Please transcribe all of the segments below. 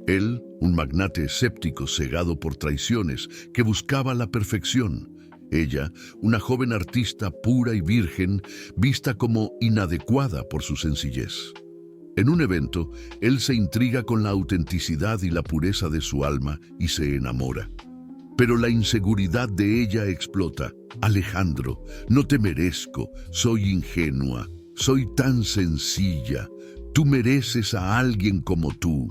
Él, un magnate escéptico cegado por traiciones que buscaba la perfección. Ella, una joven artista pura y virgen, vista como inadecuada por su sencillez. En un evento, él se intriga con la autenticidad y la pureza de su alma y se enamora. Pero la inseguridad de ella explota. Alejandro, no te merezco, soy ingenua, soy tan sencilla, tú mereces a alguien como tú.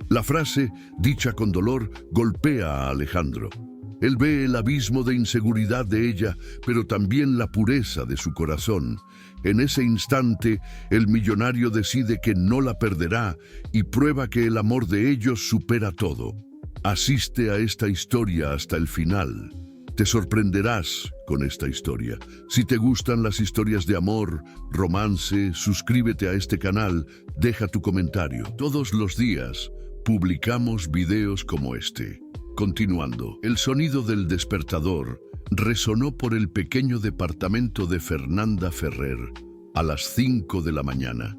La frase, dicha con dolor, golpea a Alejandro. Él ve el abismo de inseguridad de ella, pero también la pureza de su corazón. En ese instante, el millonario decide que no la perderá y prueba que el amor de ellos supera todo. Asiste a esta historia hasta el final. Te sorprenderás con esta historia. Si te gustan las historias de amor, romance, suscríbete a este canal, deja tu comentario. Todos los días publicamos videos como este. Continuando, el sonido del despertador resonó por el pequeño departamento de Fernanda Ferrer a las 5 de la mañana,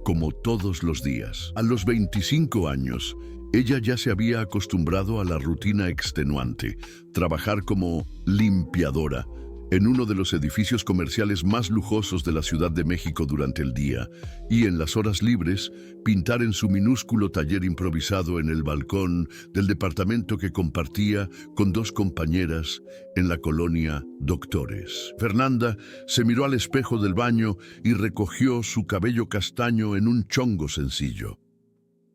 como todos los días. A los 25 años, ella ya se había acostumbrado a la rutina extenuante, trabajar como limpiadora en uno de los edificios comerciales más lujosos de la Ciudad de México durante el día, y en las horas libres, pintar en su minúsculo taller improvisado en el balcón del departamento que compartía con dos compañeras en la colonia Doctores. Fernanda se miró al espejo del baño y recogió su cabello castaño en un chongo sencillo.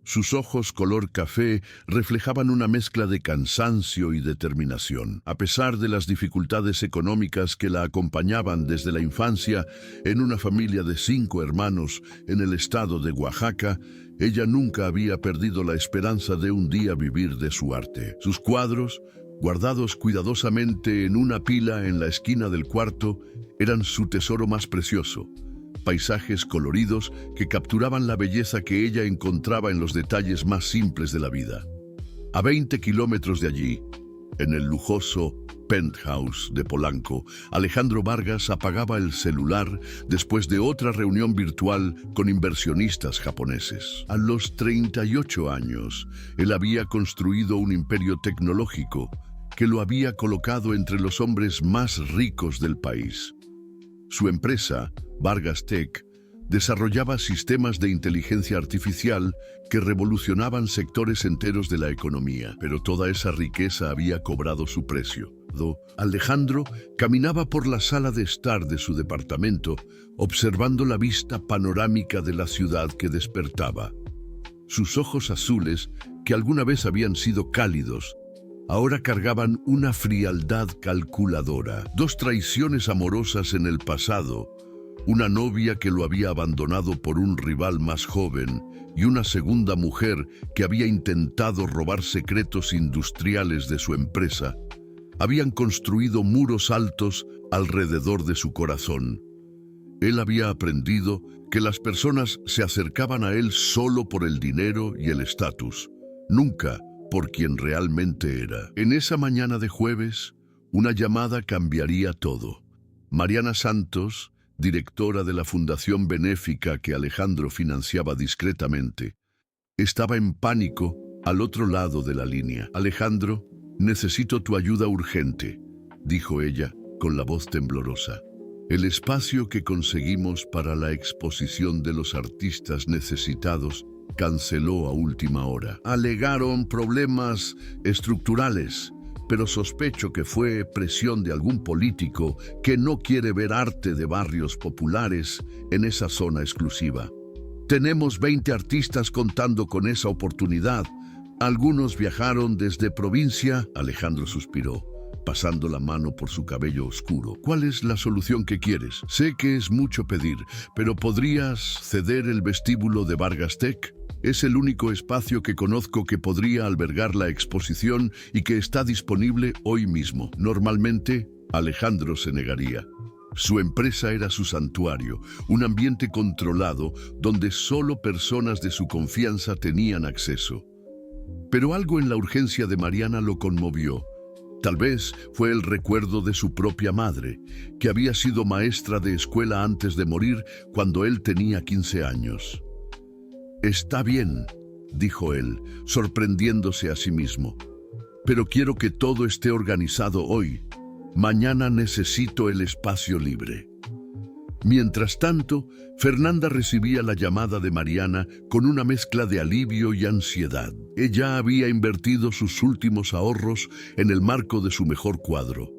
Sus ojos color café reflejaban una mezcla de cansancio y determinación. A pesar de las dificultades económicas que la acompañaban desde la infancia, en una familia de 5 hermanos en el estado de Oaxaca, ella nunca había perdido la esperanza de un día vivir de su arte. Sus cuadros, guardados cuidadosamente en una pila en la esquina del cuarto, eran su tesoro más precioso. Paisajes coloridos que capturaban la belleza que ella encontraba en los detalles más simples de la vida. A 20 kilómetros de allí, en el lujoso penthouse de Polanco, Alejandro Vargas apagaba el celular después de otra reunión virtual con inversionistas japoneses. A los 38 años, él había construido un imperio tecnológico que lo había colocado entre los hombres más ricos del país. Su empresa, Vargas Tech, desarrollaba sistemas de inteligencia artificial que revolucionaban sectores enteros de la economía, pero toda esa riqueza había cobrado su precio. Alejandro caminaba por la sala de estar de su departamento, observando la vista panorámica de la ciudad que despertaba. Sus ojos azules, que alguna vez habían sido cálidos, ahora cargaban una frialdad calculadora. 2 traiciones amorosas en el pasado, una novia que lo había abandonado por un rival más joven y una segunda mujer que había intentado robar secretos industriales de su empresa, habían construido muros altos alrededor de su corazón. Él había aprendido que las personas se acercaban a él solo por el dinero y el estatus, nunca por quien realmente era. En esa mañana de jueves, una llamada cambiaría todo. Mariana Santos, directora de la fundación benéfica que Alejandro financiaba discretamente, estaba en pánico al otro lado de la línea. Alejandro, necesito tu ayuda urgente, dijo ella con la voz temblorosa. El espacio que conseguimos para la exposición de los artistas necesitados canceló a última hora. Alegaron problemas estructurales, pero sospecho que fue presión de algún político que no quiere ver arte de barrios populares en esa zona exclusiva. Tenemos 20 artistas contando con esa oportunidad. Algunos viajaron desde provincia. Alejandro suspiró, pasando la mano por su cabello oscuro. ¿Cuál es la solución que quieres? Sé que es mucho pedir, pero ¿podrías ceder el vestíbulo de Vargas Tech? Es el único espacio que conozco que podría albergar la exposición y que está disponible hoy mismo. Normalmente, Alejandro se negaría. Su empresa era su santuario, un ambiente controlado donde solo personas de su confianza tenían acceso. Pero algo en la urgencia de Mariana lo conmovió. Tal vez fue el recuerdo de su propia madre, que había sido maestra de escuela antes de morir cuando él tenía 15 años. Está bien, dijo él, sorprendiéndose a sí mismo. Pero quiero que todo esté organizado hoy. Mañana necesito el espacio libre. Mientras tanto, Fernanda recibía la llamada de Mariana con una mezcla de alivio y ansiedad. Ella había invertido sus últimos ahorros en el marco de su mejor cuadro,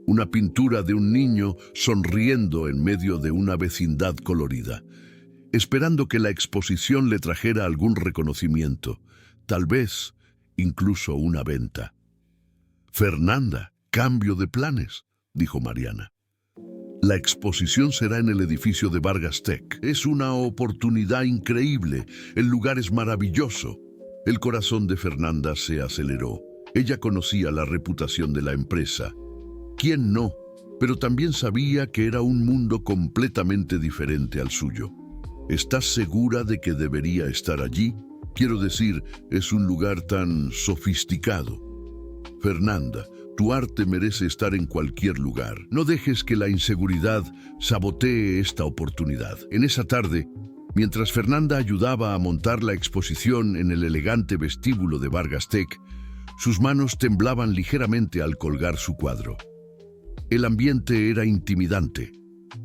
una pintura de un niño sonriendo en medio de una vecindad colorida, esperando que la exposición le trajera algún reconocimiento, tal vez incluso una venta. «Fernanda, cambio de planes», dijo Mariana. «La exposición será en el edificio de Vargas Tech. Es una oportunidad increíble. El lugar es maravilloso». El corazón de Fernanda se aceleró. Ella conocía la reputación de la empresa. ¿Quién no? Pero también sabía que era un mundo completamente diferente al suyo. ¿Estás segura de que debería estar allí? Quiero decir, es un lugar tan sofisticado. Fernanda, tu arte merece estar en cualquier lugar. No dejes que la inseguridad sabotee esta oportunidad. En esa tarde, mientras Fernanda ayudaba a montar la exposición en el elegante vestíbulo de Vargas Tech, sus manos temblaban ligeramente al colgar su cuadro. El ambiente era intimidante.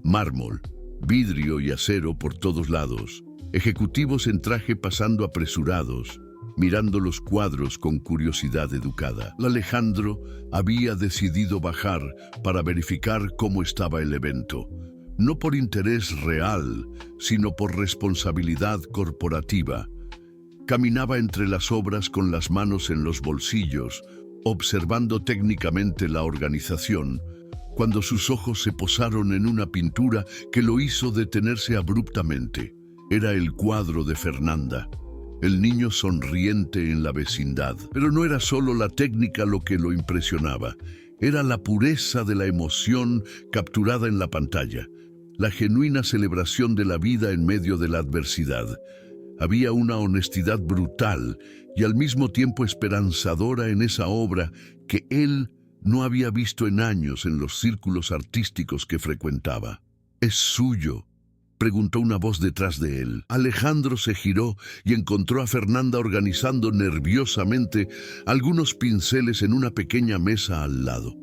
Mármol, vidrio y acero por todos lados. Ejecutivos en traje pasando apresurados, mirando los cuadros con curiosidad educada. Alejandro había decidido bajar para verificar cómo estaba el evento, no por interés real, sino por responsabilidad corporativa. Caminaba entre las obras con las manos en los bolsillos, observando técnicamente la organización, cuando sus ojos se posaron en una pintura que lo hizo detenerse abruptamente. Era el cuadro de Fernanda, el niño sonriente en la vecindad. Pero no era solo la técnica lo que lo impresionaba, era la pureza de la emoción capturada en la pantalla, la genuina celebración de la vida en medio de la adversidad. Había una honestidad brutal y al mismo tiempo esperanzadora en esa obra que él no había visto en años en los círculos artísticos que frecuentaba. «¿Es suyo?», preguntó una voz detrás de él. Alejandro se giró y encontró a Fernanda organizando nerviosamente algunos pinceles en una pequeña mesa al lado.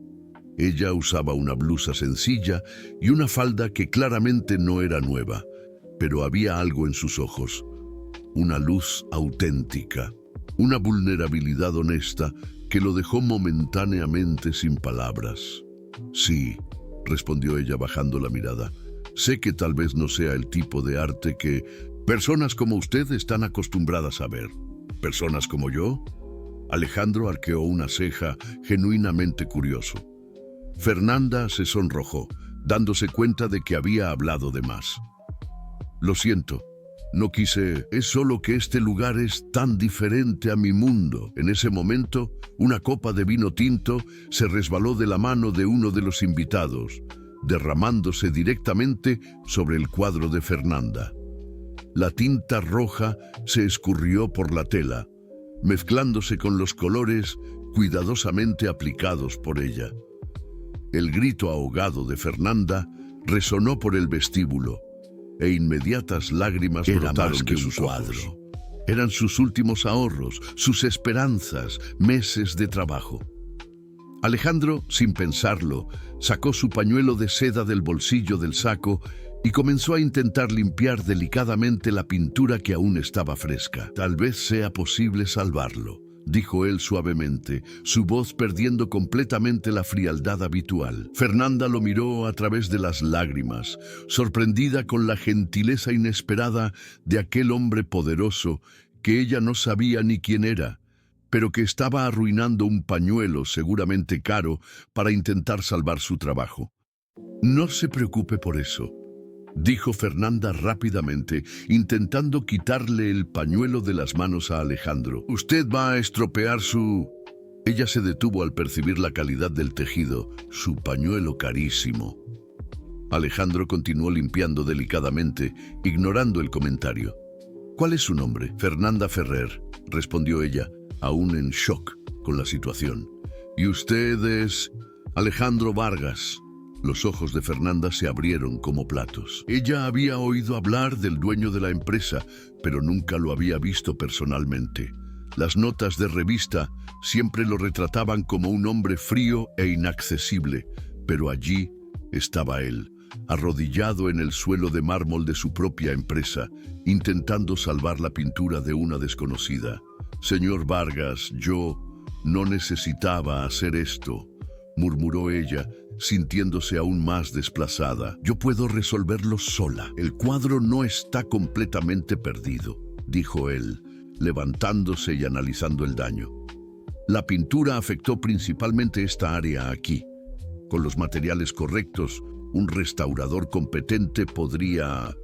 Ella usaba una blusa sencilla y una falda que claramente no era nueva, pero había algo en sus ojos, una luz auténtica, una vulnerabilidad honesta que lo dejó momentáneamente sin palabras. «Sí», respondió ella bajando la mirada. «Sé que tal vez no sea el tipo de arte que personas como usted están acostumbradas a ver». «¿Personas como yo?». Alejandro arqueó una ceja, genuinamente curioso. Fernanda se sonrojó, dándose cuenta de que había hablado de más. «Lo siento. No quise, es solo que este lugar es tan diferente a mi mundo». En ese momento, una copa de vino tinto se resbaló de la mano de uno de los invitados, derramándose directamente sobre el cuadro de Fernanda. La tinta roja se escurrió por la tela, mezclándose con los colores cuidadosamente aplicados por ella. El grito ahogado de Fernanda resonó por el vestíbulo, e inmediatas lágrimas brotaron de sus ojos. Eran sus últimos ahorros, sus esperanzas, meses de trabajo. Alejandro, sin pensarlo, sacó su pañuelo de seda del bolsillo del saco y comenzó a intentar limpiar delicadamente la pintura que aún estaba fresca. «Tal vez sea posible salvarlo», dijo él suavemente, su voz perdiendo completamente la frialdad habitual. Fernanda lo miró a través de las lágrimas, sorprendida con la gentileza inesperada de aquel hombre poderoso que ella no sabía ni quién era, pero que estaba arruinando un pañuelo seguramente caro para intentar salvar su trabajo. «No se preocupe por eso», dijo Fernanda rápidamente, intentando quitarle el pañuelo de las manos a Alejandro. «Usted va a estropear su...». Ella se detuvo al percibir la calidad del tejido, su pañuelo carísimo. Alejandro continuó limpiando delicadamente, ignorando el comentario. «¿Cuál es su nombre?» «Fernanda Ferrer», respondió ella, aún en shock con la situación. «¿Y usted es...?» «Alejandro Vargas», Los ojos de Fernanda se abrieron como platos. Ella había oído hablar del dueño de la empresa, pero nunca lo había visto personalmente. Las notas de revista siempre lo retrataban como un hombre frío e inaccesible, pero allí estaba él, arrodillado en el suelo de mármol de su propia empresa, intentando salvar la pintura de una desconocida. «Señor Vargas, yo no necesitaba hacer esto», murmuró ella, sintiéndose aún más desplazada. «Yo puedo resolverlo sola. El cuadro no está completamente perdido», dijo él, levantándose y analizando el daño. «La pintura afectó principalmente esta área aquí. Con los materiales correctos, un restaurador competente podría...»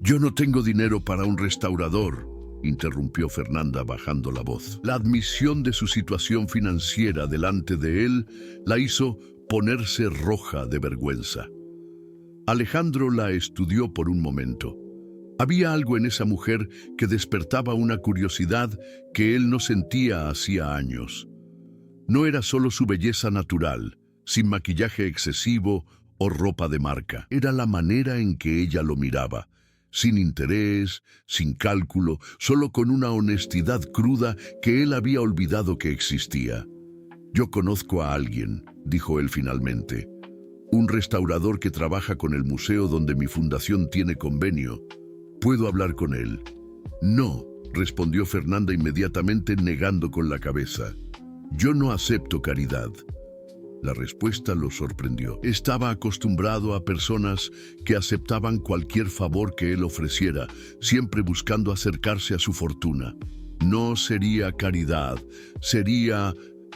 «Yo no tengo dinero para un restaurador», interrumpió Fernanda bajando la voz. La admisión de su situación financiera delante de él la hizo ponerse roja de vergüenza. Alejandro la estudió por un momento. Había algo en esa mujer que despertaba una curiosidad que él no sentía hacía años. No era solo su belleza natural, sin maquillaje excesivo o ropa de marca. Era la manera en que ella lo miraba, sin interés, sin cálculo, solo con una honestidad cruda que él había olvidado que existía. «Yo conozco a alguien», dijo él finalmente, «un restaurador que trabaja con el museo donde mi fundación tiene convenio. ¿Puedo hablar con él?» «No», respondió Fernanda inmediatamente negando con la cabeza. «Yo no acepto caridad». La respuesta lo sorprendió. Estaba acostumbrado a personas que aceptaban cualquier favor que él ofreciera, siempre buscando acercarse a su fortuna. No sería caridad, sería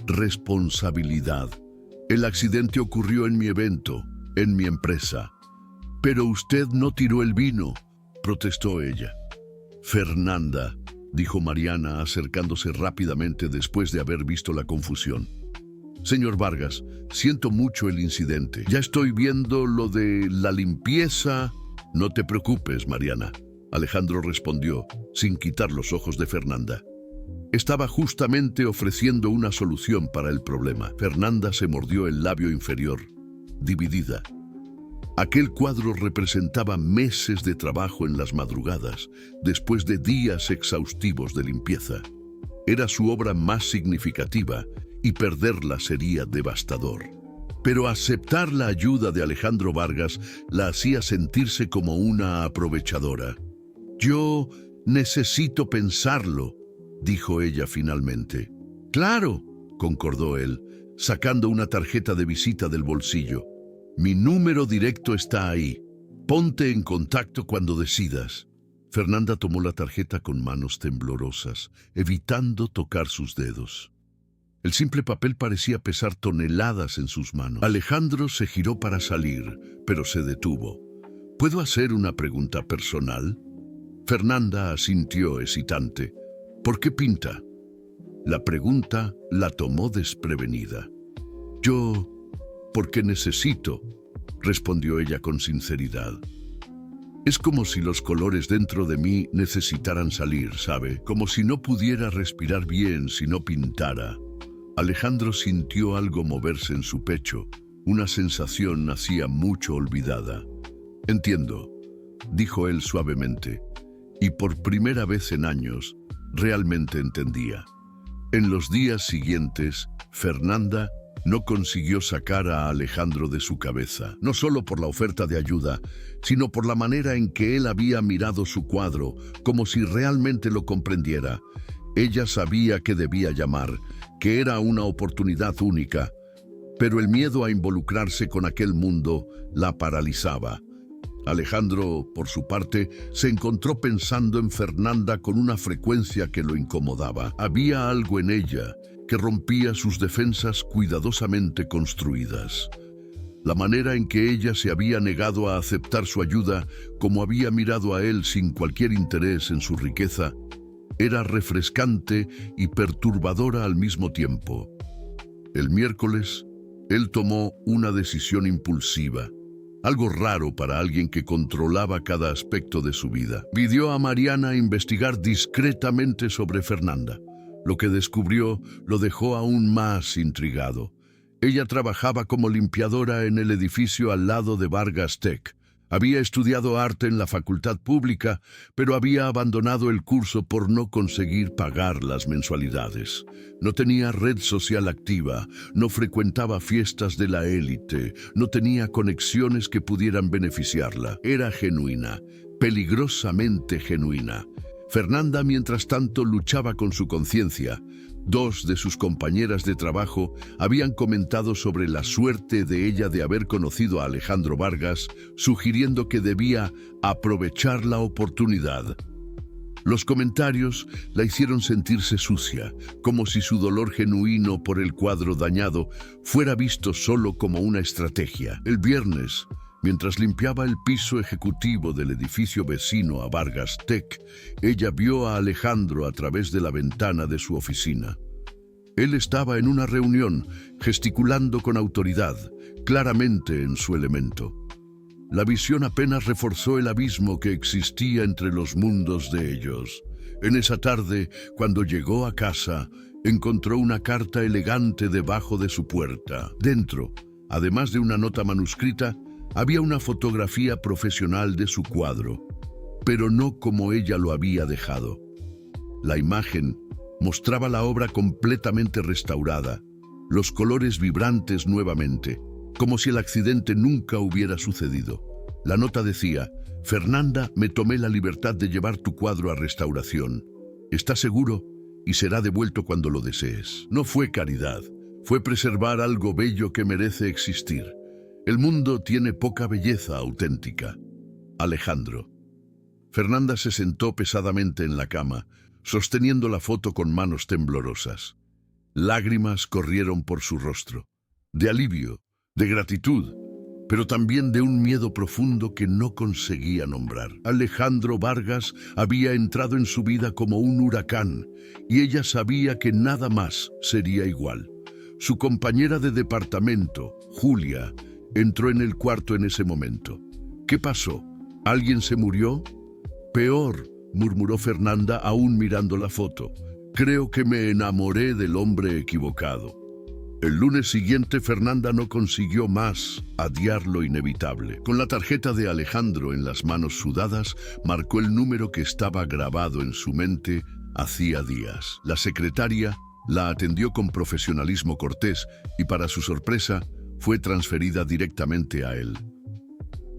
responsabilidad. «El accidente ocurrió en mi evento, en mi empresa». «Pero usted no tiró el vino», protestó ella. «Fernanda», dijo Mariana acercándose rápidamente después de haber visto la confusión. «Señor Vargas, siento mucho el incidente. Ya estoy viendo lo de la limpieza». «No te preocupes, Mariana», Alejandro respondió, sin quitar los ojos de Fernanda. Estaba justamente ofreciendo una solución para el problema. Fernanda se mordió el labio inferior, dividida. Aquel cuadro representaba meses de trabajo en las madrugadas, después de días exhaustivos de limpieza. Era su obra más significativa, y perderla sería devastador. Pero aceptar la ayuda de Alejandro Vargas la hacía sentirse como una aprovechadora. «Yo necesito pensarlo», dijo ella finalmente. «Claro», concordó él, sacando una tarjeta de visita del bolsillo. «Mi número directo está ahí. Ponte en contacto cuando decidas». Fernanda tomó la tarjeta con manos temblorosas, evitando tocar sus dedos. El simple papel parecía pesar toneladas en sus manos. Alejandro se giró para salir, pero se detuvo. «¿Puedo hacer una pregunta personal?» Fernanda asintió hesitante. «¿Por qué pinta?» La pregunta la tomó desprevenida. «Yo, porque necesito», respondió ella con sinceridad. «Es como si los colores dentro de mí necesitaran salir, ¿sabe? Como si no pudiera respirar bien si no pintara». Alejandro sintió algo moverse en su pecho, una sensación hacía mucho olvidada. «Entiendo», dijo él suavemente, y por primera vez en años, realmente entendía. En los días siguientes, Fernanda no consiguió sacar a Alejandro de su cabeza, no solo por la oferta de ayuda, sino por la manera en que él había mirado su cuadro, como si realmente lo comprendiera. Ella sabía que debía llamar, que era una oportunidad única, pero el miedo a involucrarse con aquel mundo la paralizaba. Alejandro, por su parte, se encontró pensando en Fernanda con una frecuencia que lo incomodaba. Había algo en ella que rompía sus defensas cuidadosamente construidas. La manera en que ella se había negado a aceptar su ayuda, como había mirado a él sin cualquier interés en su riqueza, era refrescante y perturbadora al mismo tiempo. El miércoles, él tomó una decisión impulsiva, algo raro para alguien que controlaba cada aspecto de su vida. Pidió a Mariana investigar discretamente sobre Fernanda. Lo que descubrió lo dejó aún más intrigado. Ella trabajaba como limpiadora en el edificio al lado de Vargas Tech. Había estudiado arte en la facultad pública, pero había abandonado el curso por no conseguir pagar las mensualidades. No tenía red social activa, no frecuentaba fiestas de la élite, no tenía conexiones que pudieran beneficiarla. Era genuina, peligrosamente genuina. Fernanda, mientras tanto, luchaba con su conciencia. Dos de sus compañeras de trabajo habían comentado sobre la suerte de ella de haber conocido a Alejandro Vargas, sugiriendo que debía aprovechar la oportunidad. Los comentarios la hicieron sentirse sucia, como si su dolor genuino por el cuadro dañado fuera visto solo como una estrategia. El viernes, mientras limpiaba el piso ejecutivo del edificio vecino a Vargas Tech, ella vio a Alejandro a través de la ventana de su oficina. Él estaba en una reunión, gesticulando con autoridad, claramente en su elemento. La visión apenas reforzó el abismo que existía entre los mundos de ellos. En esa tarde, cuando llegó a casa, encontró una carta elegante debajo de su puerta. Dentro, además de una nota manuscrita, había una fotografía profesional de su cuadro, pero no como ella lo había dejado. La imagen mostraba la obra completamente restaurada, los colores vibrantes nuevamente, como si el accidente nunca hubiera sucedido. La nota decía: «Fernanda, me tomé la libertad de llevar tu cuadro a restauración. ¿Estás seguro? Y será devuelto cuando lo desees». No fue caridad, fue preservar algo bello que merece existir. El mundo tiene poca belleza auténtica. Alejandro. Fernanda se sentó pesadamente en la cama, sosteniendo la foto con manos temblorosas. Lágrimas corrieron por su rostro, de alivio, de gratitud, pero también de un miedo profundo que no conseguía nombrar. Alejandro Vargas había entrado en su vida como un huracán, y ella sabía que nada más sería igual. Su compañera de departamento, Julia, entró en el cuarto en ese momento. ¿Qué pasó? ¿Alguien se murió? Peor, murmuró Fernanda, aún mirando la foto. Creo que me enamoré del hombre equivocado. El lunes siguiente, Fernanda no consiguió más adiar lo inevitable. Con la tarjeta de Alejandro en las manos sudadas, marcó el número que estaba grabado en su mente hacía días. La secretaria la atendió con profesionalismo cortés y, para su sorpresa, fue transferida directamente a él.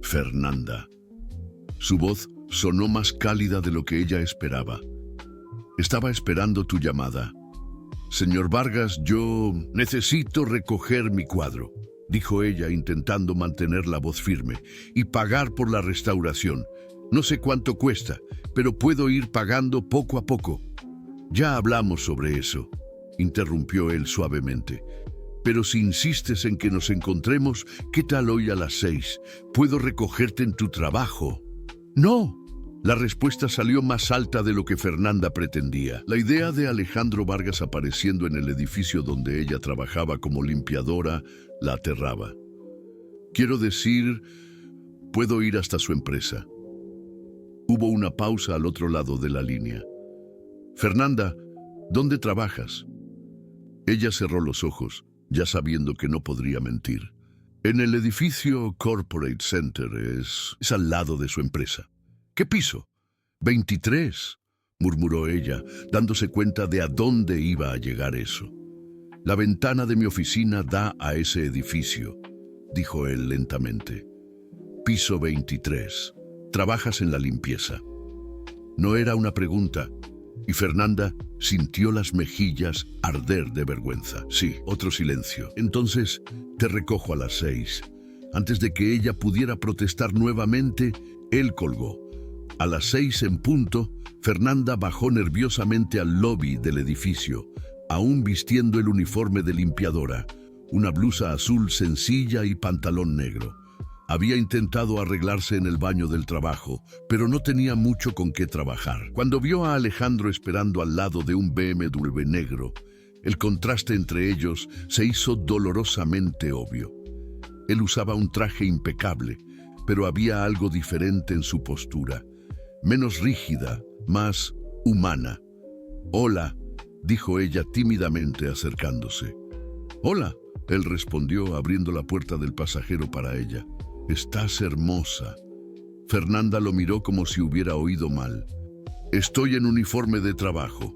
Fernanda. Su voz sonó más cálida de lo que ella esperaba. Estaba esperando tu llamada. Señor Vargas, yo necesito recoger mi cuadro, dijo ella, intentando mantener la voz firme, y pagar por la restauración. No sé cuánto cuesta, pero puedo ir pagando poco a poco. Ya hablamos sobre eso, interrumpió él suavemente. Pero si insistes en que nos encontremos, ¿qué tal hoy a las 6? Puedo recogerte en tu trabajo. ¡No! La respuesta salió más alta de lo que Fernanda pretendía. La idea de Alejandro Vargas apareciendo en el edificio donde ella trabajaba como limpiadora la aterraba. Quiero decir, puedo ir hasta su empresa. Hubo una pausa al otro lado de la línea. Fernanda, ¿dónde trabajas? Ella cerró los ojos, ya sabiendo que no podría mentir. En el edificio Corporate Center, es al lado de su empresa. ¿Qué piso? 23, murmuró ella, dándose cuenta de a dónde iba a llegar eso. La ventana de mi oficina da a ese edificio, dijo él lentamente. Piso 23. Trabajas en la limpieza. No era una pregunta, y Fernanda sintió las mejillas arder de vergüenza. Sí, otro silencio. Entonces, te recojo a las 6. Antes de que ella pudiera protestar nuevamente, él colgó. A las 6 en punto, Fernanda bajó nerviosamente al lobby del edificio, aún vistiendo el uniforme de limpiadora, una blusa azul sencilla y pantalón negro. Había intentado arreglarse en el baño del trabajo, pero no tenía mucho con qué trabajar. Cuando vio a Alejandro esperando al lado de un BMW negro, el contraste entre ellos se hizo dolorosamente obvio. Él usaba un traje impecable, pero había algo diferente en su postura, menos rígida, más humana. «Hola», dijo ella tímidamente acercándose. «Hola», Él respondió abriendo la puerta del pasajero para ella. «Estás hermosa». Fernanda lo miró como si hubiera oído mal. «Estoy en uniforme de trabajo».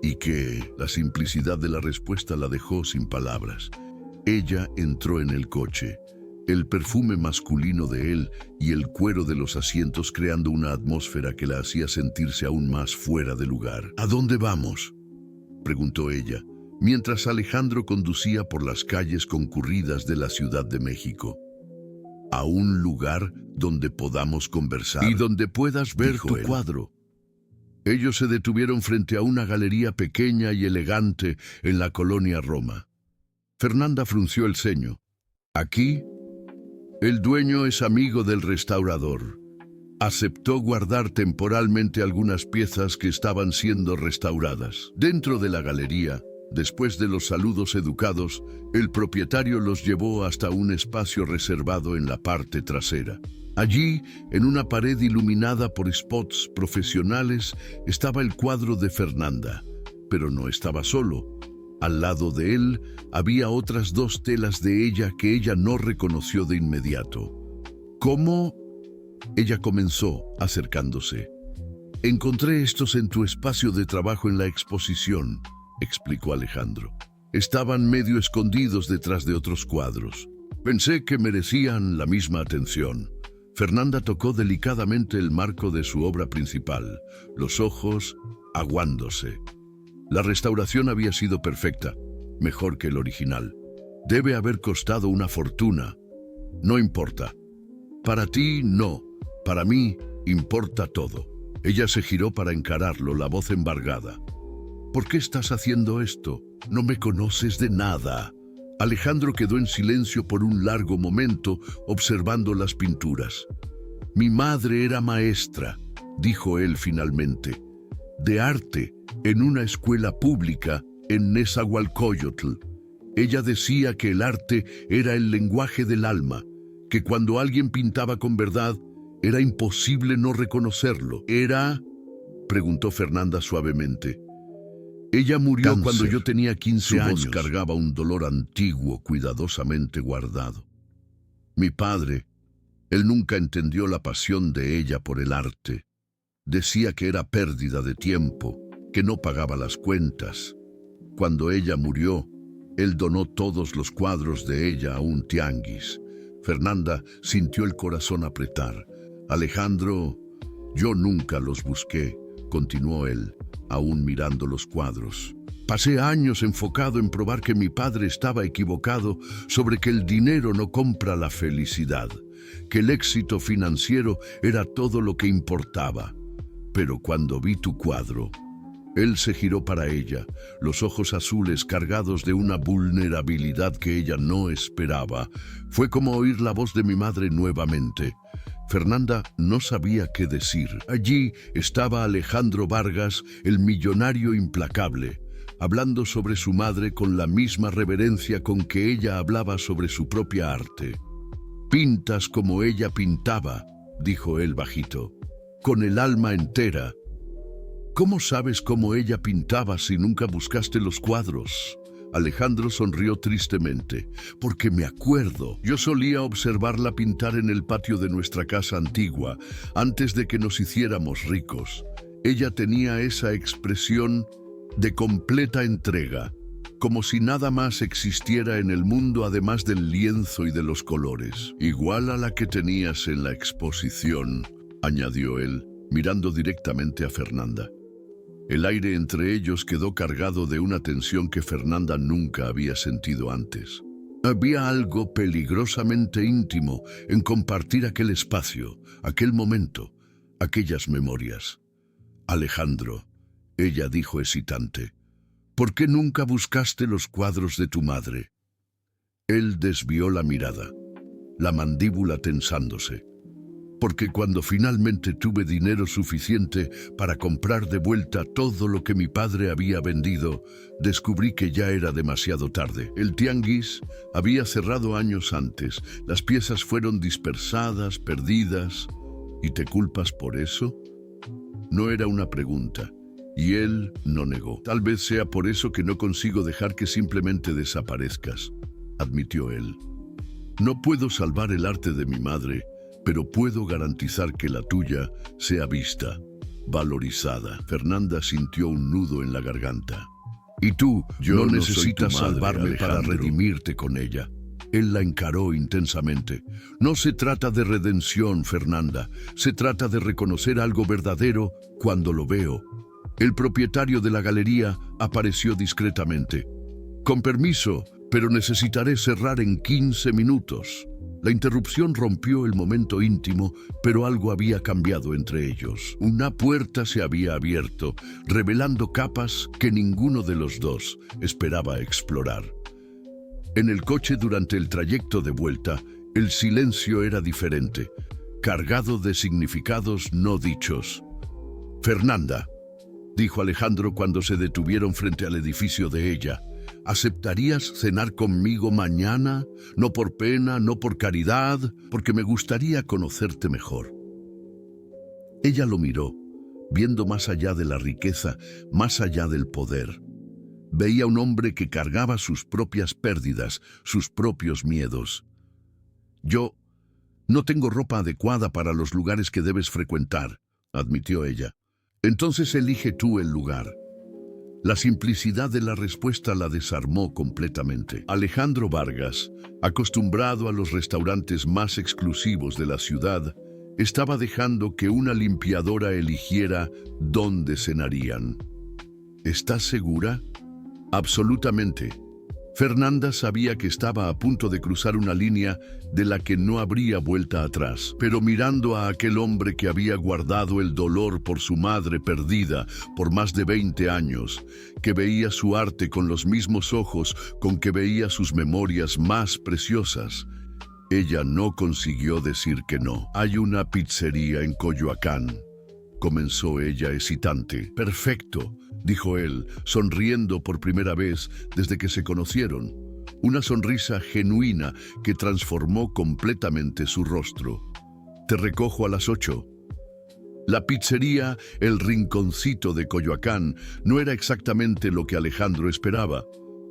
Y que la simplicidad de la respuesta la dejó sin palabras. Ella entró en el coche, el perfume masculino de él y el cuero de los asientos creando una atmósfera que la hacía sentirse aún más fuera de lugar. «¿A dónde vamos?», preguntó ella, mientras Alejandro conducía por las calles concurridas de la Ciudad de México. «A un lugar donde podamos conversar y donde puedas ver tu cuadro». Ellos se detuvieron frente a una galería pequeña y elegante en la colonia Roma. Fernanda frunció el ceño. «Aquí, el dueño es amigo del restaurador. Aceptó guardar temporalmente algunas piezas que estaban siendo restauradas». Dentro de la galería, después de los saludos educados, el propietario los llevó hasta un espacio reservado en la parte trasera. Allí, en una pared iluminada por spots profesionales, estaba el cuadro de Fernanda, pero no estaba solo. Al lado de él había otras 2 telas de ella que ella no reconoció de inmediato. «¿Cómo?», ella comenzó, acercándose. «Encontré estos en tu espacio de trabajo en la exposición», explicó Alejandro. «Estaban medio escondidos detrás de otros cuadros. Pensé que merecían la misma atención». Fernanda tocó delicadamente el marco de su obra principal, los ojos aguándose. La restauración había sido perfecta, mejor que el original. «Debe haber costado una fortuna». «No importa. Para ti, no. Para mí, importa todo». Ella se giró para encararlo, la voz embargada. «¿Por qué estás haciendo esto? No me conoces de nada». Alejandro quedó en silencio por un largo momento, observando las pinturas. «Mi madre era maestra», dijo él finalmente, «de arte en una escuela pública en Nezahualcóyotl. Ella decía que el arte era el lenguaje del alma, que cuando alguien pintaba con verdad, era imposible no reconocerlo». «¿Era?», preguntó Fernanda suavemente. «Ella murió Cáncer. Cuando yo tenía 15 años. Su voz Cargaba un dolor antiguo, cuidadosamente guardado. Mi padre, él nunca entendió la pasión de ella por el arte. Decía que era pérdida de tiempo, que no pagaba las cuentas. Cuando ella murió, él donó todos los cuadros de ella a un tianguis». Fernanda sintió el corazón apretar. «Alejandro, yo nunca los busqué», continuó él, aún mirando los cuadros. «Pasé años enfocado en probar que mi padre estaba equivocado sobre que el dinero no compra la felicidad, que el éxito financiero era todo lo que importaba. Pero cuando vi tu cuadro...». Él se giró para ella, los ojos azules cargados de una vulnerabilidad que ella no esperaba. Fue como oír la voz de mi madre nuevamente. Fernanda no sabía qué decir. Allí estaba Alejandro Vargas, el millonario implacable, hablando sobre su madre con la misma reverencia con que ella hablaba sobre su propia arte. «Pintas como ella pintaba», dijo él bajito, «con el alma entera». «¿Cómo sabes cómo ella pintaba si nunca buscaste los cuadros?». Alejandro sonrió tristemente. «Porque me acuerdo. Yo solía observarla pintar en el patio de nuestra casa antigua, antes de que nos hiciéramos ricos. Ella tenía esa expresión de completa entrega, como si nada más existiera en el mundo además del lienzo y de los colores. Igual a la que tenías en la exposición», añadió él, mirando directamente a Fernanda. El aire entre ellos quedó cargado de una tensión que Fernanda nunca había sentido antes. Había algo peligrosamente íntimo en compartir aquel espacio, aquel momento, aquellas memorias. «Alejandro», ella dijo hesitante, «¿por qué nunca buscaste los cuadros de tu madre?». Él desvió la mirada, la mandíbula tensándose. «Porque cuando finalmente tuve dinero suficiente para comprar de vuelta todo lo que mi padre había vendido, descubrí que ya era demasiado tarde. El tianguis había cerrado años antes, las piezas fueron dispersadas, perdidas. ¿Y te culpas por eso?». No era una pregunta, y él no negó. «Tal vez sea por eso que no consigo dejar que simplemente desaparezcas». admitió él. No puedo salvar el arte de mi madre, pero puedo garantizar que la tuya sea vista, valorizada. Fernanda sintió un nudo en la garganta. Y tú, no necesitas salvarme para redimirte con ella. Él la encaró intensamente. No se trata de redención, Fernanda. Se trata de reconocer algo verdadero cuando lo veo. El propietario de la galería apareció discretamente. Con permiso, pero necesitaré cerrar en 15 minutos. La interrupción rompió el momento íntimo, pero algo había cambiado entre ellos. Una puerta se había abierto, revelando capas que ninguno de los dos esperaba explorar. En el coche durante el trayecto de vuelta, el silencio era diferente, cargado de significados no dichos. «Fernanda», dijo Alejandro cuando se detuvieron frente al edificio de ella, ¿aceptarías cenar conmigo mañana? No por pena, no por caridad, porque me gustaría conocerte mejor. Ella lo miró, viendo más allá de la riqueza, más allá del poder. Veía un hombre que cargaba sus propias pérdidas, sus propios miedos. «Yo no tengo ropa adecuada para los lugares que debes frecuentar», admitió ella. «Entonces elige tú el lugar». La simplicidad de la respuesta la desarmó completamente. Alejandro Vargas, acostumbrado a los restaurantes más exclusivos de la ciudad, estaba dejando que una limpiadora eligiera dónde cenarían. «¿Estás segura?» «Absolutamente». Fernanda sabía que estaba a punto de cruzar una línea de la que no habría vuelta atrás, pero mirando a aquel hombre que había guardado el dolor por su madre perdida por más de 20 años, que veía su arte con los mismos ojos con que veía sus memorias más preciosas, ella no consiguió decir que no. «Hay una pizzería en Coyoacán», comenzó ella hesitante. «Perfecto», dijo él, sonriendo por primera vez desde que se conocieron. Una sonrisa genuina que transformó completamente su rostro. «Te recojo a las 8». La pizzería El Rinconcito de Coyoacán no era exactamente lo que Alejandro esperaba,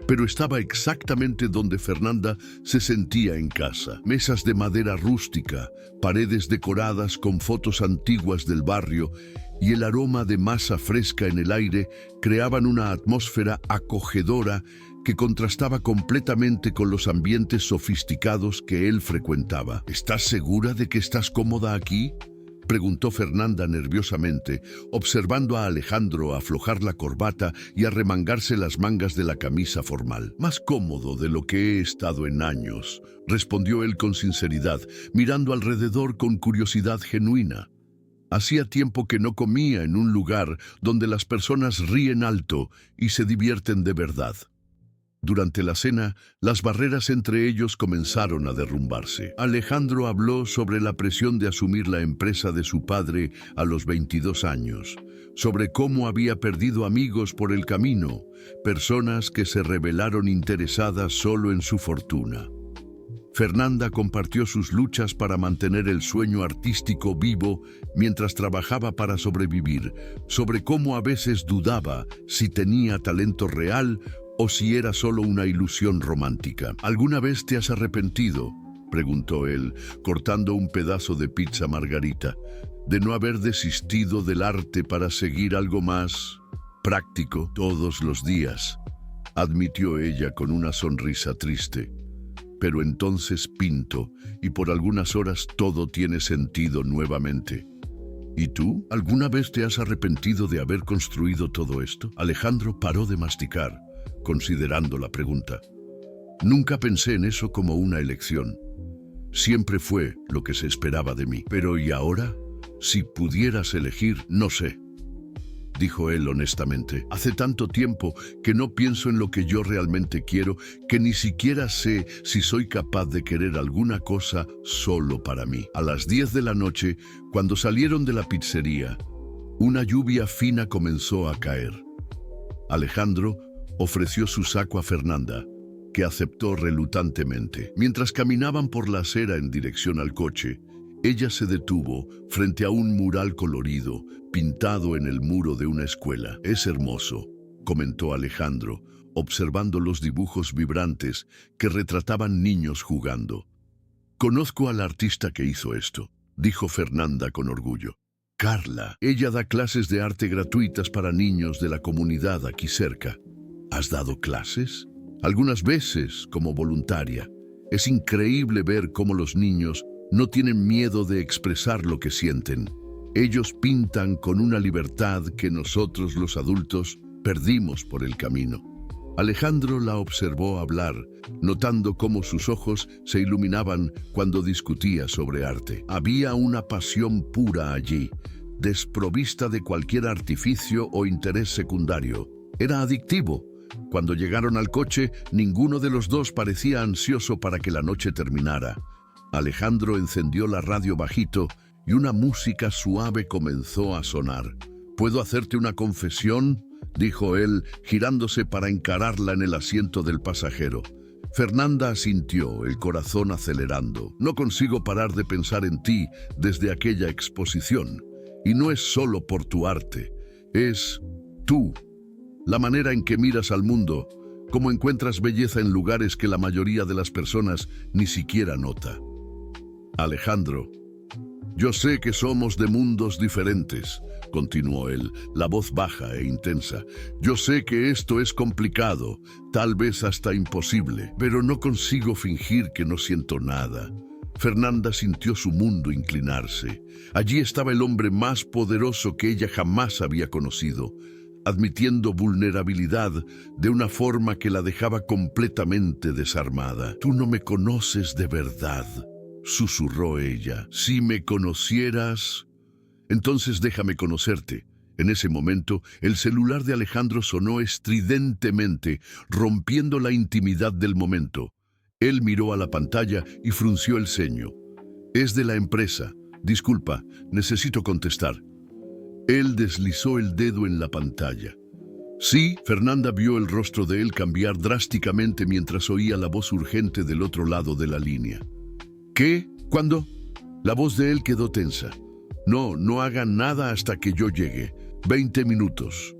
pero estaba exactamente donde Fernanda se sentía en casa. Mesas de madera rústica, paredes decoradas con fotos antiguas del barrio y el aroma de masa fresca en el aire creaban una atmósfera acogedora que contrastaba completamente con los ambientes sofisticados que él frecuentaba. «¿Estás segura de que estás cómoda aquí?», preguntó Fernanda nerviosamente, observando a Alejandro aflojar la corbata y arremangarse las mangas de la camisa formal. «Más cómodo de lo que he estado en años», respondió él con sinceridad, mirando alrededor con curiosidad genuina. Hacía tiempo que no comía en un lugar donde las personas ríen alto y se divierten de verdad. Durante la cena, las barreras entre ellos comenzaron a derrumbarse. Alejandro habló sobre la presión de asumir la empresa de su padre a los 22 años, sobre cómo había perdido amigos por el camino, personas que se revelaron interesadas solo en su fortuna. Fernanda compartió sus luchas para mantener el sueño artístico vivo mientras trabajaba para sobrevivir, sobre cómo a veces dudaba si tenía talento real o si era solo una ilusión romántica. «¿Alguna vez te has arrepentido?», preguntó él, cortando un pedazo de pizza margarita, «de no haber desistido del arte para seguir algo más práctico todos los días», admitió ella con una sonrisa triste. «Pero entonces pinto y por algunas horas todo tiene sentido nuevamente». «¿Y tú? ¿Alguna vez te has arrepentido de haber construido todo esto?». Alejandro paró de masticar, considerando la pregunta. «Nunca pensé en eso como una elección. Siempre fue lo que se esperaba de mí. Pero ¿y ahora? Si pudieras elegir, no sé», dijo él honestamente. «Hace tanto tiempo que no pienso en lo que yo realmente quiero, que ni siquiera sé si soy capaz de querer alguna cosa solo para mí». A las 10 de la noche, cuando salieron de la pizzería, una lluvia fina comenzó a caer. Alejandro ofreció su saco a Fernanda, que aceptó relutantemente. Mientras caminaban por la acera en dirección al coche, ella se detuvo frente a un mural colorido, pintado en el muro de una escuela. «Es hermoso», comentó Alejandro, observando los dibujos vibrantes que retrataban niños jugando. «Conozco al artista que hizo esto», dijo Fernanda con orgullo. «Carla. Ella da clases de arte gratuitas para niños de la comunidad aquí cerca». «¿Has dado clases?» «Algunas veces, como voluntaria. Es increíble ver cómo los niños no tienen miedo de expresar lo que sienten. Ellos pintan con una libertad que nosotros, los adultos, perdimos por el camino». Alejandro la observó hablar, notando cómo sus ojos se iluminaban cuando discutía sobre arte. Había una pasión pura allí, desprovista de cualquier artificio o interés secundario. Era adictivo. Cuando llegaron al coche, ninguno de los dos parecía ansioso para que la noche terminara. Alejandro encendió la radio bajito y una música suave comenzó a sonar. «¿Puedo hacerte una confesión?», dijo él, girándose para encararla en el asiento del pasajero. Fernanda asintió, el corazón acelerando. «No consigo parar de pensar en ti desde aquella exposición. Y no es solo por tu arte, es tú. La manera en que miras al mundo, cómo encuentras belleza en lugares que la mayoría de las personas ni siquiera nota». «Alejandro, yo sé que somos de mundos diferentes», continuó él, la voz baja e intensa. «Yo sé que esto es complicado, tal vez hasta imposible, pero no consigo fingir que no siento nada». Fernanda sintió su mundo inclinarse. Allí estaba el hombre más poderoso que ella jamás había conocido, admitiendo vulnerabilidad de una forma que la dejaba completamente desarmada. «Tú no me conoces de verdad», susurró ella. «Si me conocieras, entonces déjame conocerte». En ese momento, el celular de Alejandro sonó estridentemente, rompiendo la intimidad del momento. Él miró a la pantalla y frunció el ceño. «Es de la empresa. Disculpa, necesito contestar». Él deslizó el dedo en la pantalla. «Sí». Fernanda vio el rostro de él cambiar drásticamente mientras oía la voz urgente del otro lado de la línea. «¿Qué? ¿Cuándo?» La voz de él quedó tensa. No hagan nada hasta que yo llegue. 20 minutos».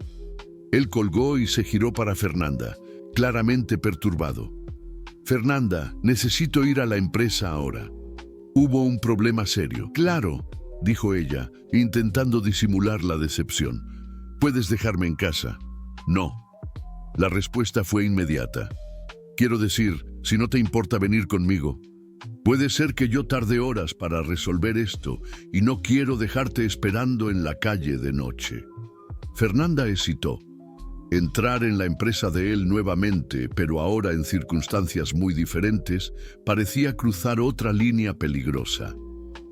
Él colgó y se giró para Fernanda, claramente perturbado. «Fernanda, necesito ir a la empresa ahora. Hubo un problema serio». «Claro», dijo ella, intentando disimular la decepción. «¿Puedes dejarme en casa?» «No». La respuesta fue inmediata. «Quiero decir, si no te importa venir conmigo. Puede ser que yo tarde horas para resolver esto y no quiero dejarte esperando en la calle de noche». Fernanda hesitó. Entrar en la empresa de él nuevamente, pero ahora en circunstancias muy diferentes, parecía cruzar otra línea peligrosa.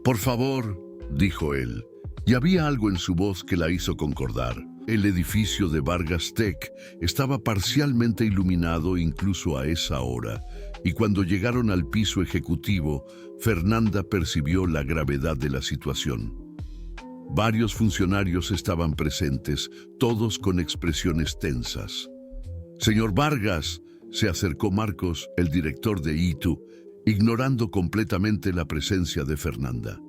«Por favor», dijo él, y había algo en su voz que la hizo concordar. El edificio de Vargas Tech estaba parcialmente iluminado incluso a esa hora, y cuando llegaron al piso ejecutivo, Fernanda percibió la gravedad de la situación. Varios funcionarios estaban presentes, todos con expresiones tensas. «Señor Vargas», se acercó Marcos, el director de ITU, ignorando completamente la presencia de Fernanda.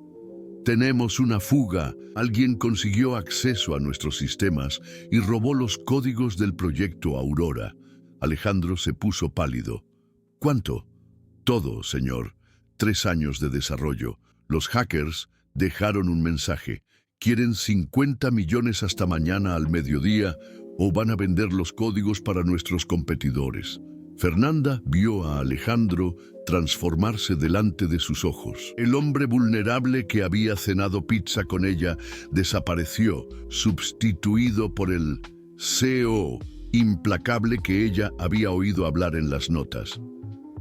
«Tenemos una fuga. Alguien consiguió acceso a nuestros sistemas y robó los códigos del proyecto Aurora». Alejandro se puso pálido. «¿Cuánto?» «Todo, señor. 3 años de desarrollo. Los hackers dejaron un mensaje. Quieren 50 millones hasta mañana al mediodía o van a vender los códigos para nuestros competidores». Fernanda vio a Alejandro transformarse delante de sus ojos. El hombre vulnerable que había cenado pizza con ella desapareció, sustituido por el CEO implacable que ella había oído hablar en las notas.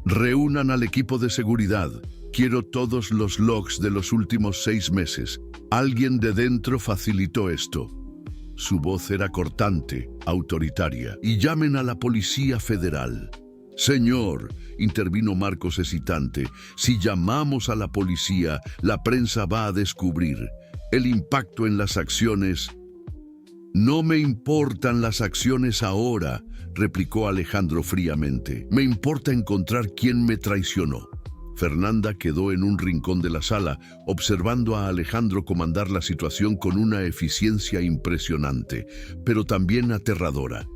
«Reúnan al equipo de seguridad. Quiero todos los logs de los últimos 6 meses. Alguien de dentro facilitó esto». Su voz era cortante, autoritaria. «Y llamen a la Policía Federal». «Señor», intervino Marcos hesitante, «si llamamos a la policía, la prensa va a descubrir el impacto en las acciones». «No me importan las acciones ahora», replicó Alejandro fríamente. «Me importa encontrar quién me traicionó». Fernanda quedó en un rincón de la sala, observando a Alejandro comandar la situación con una eficiencia impresionante, pero también aterradora.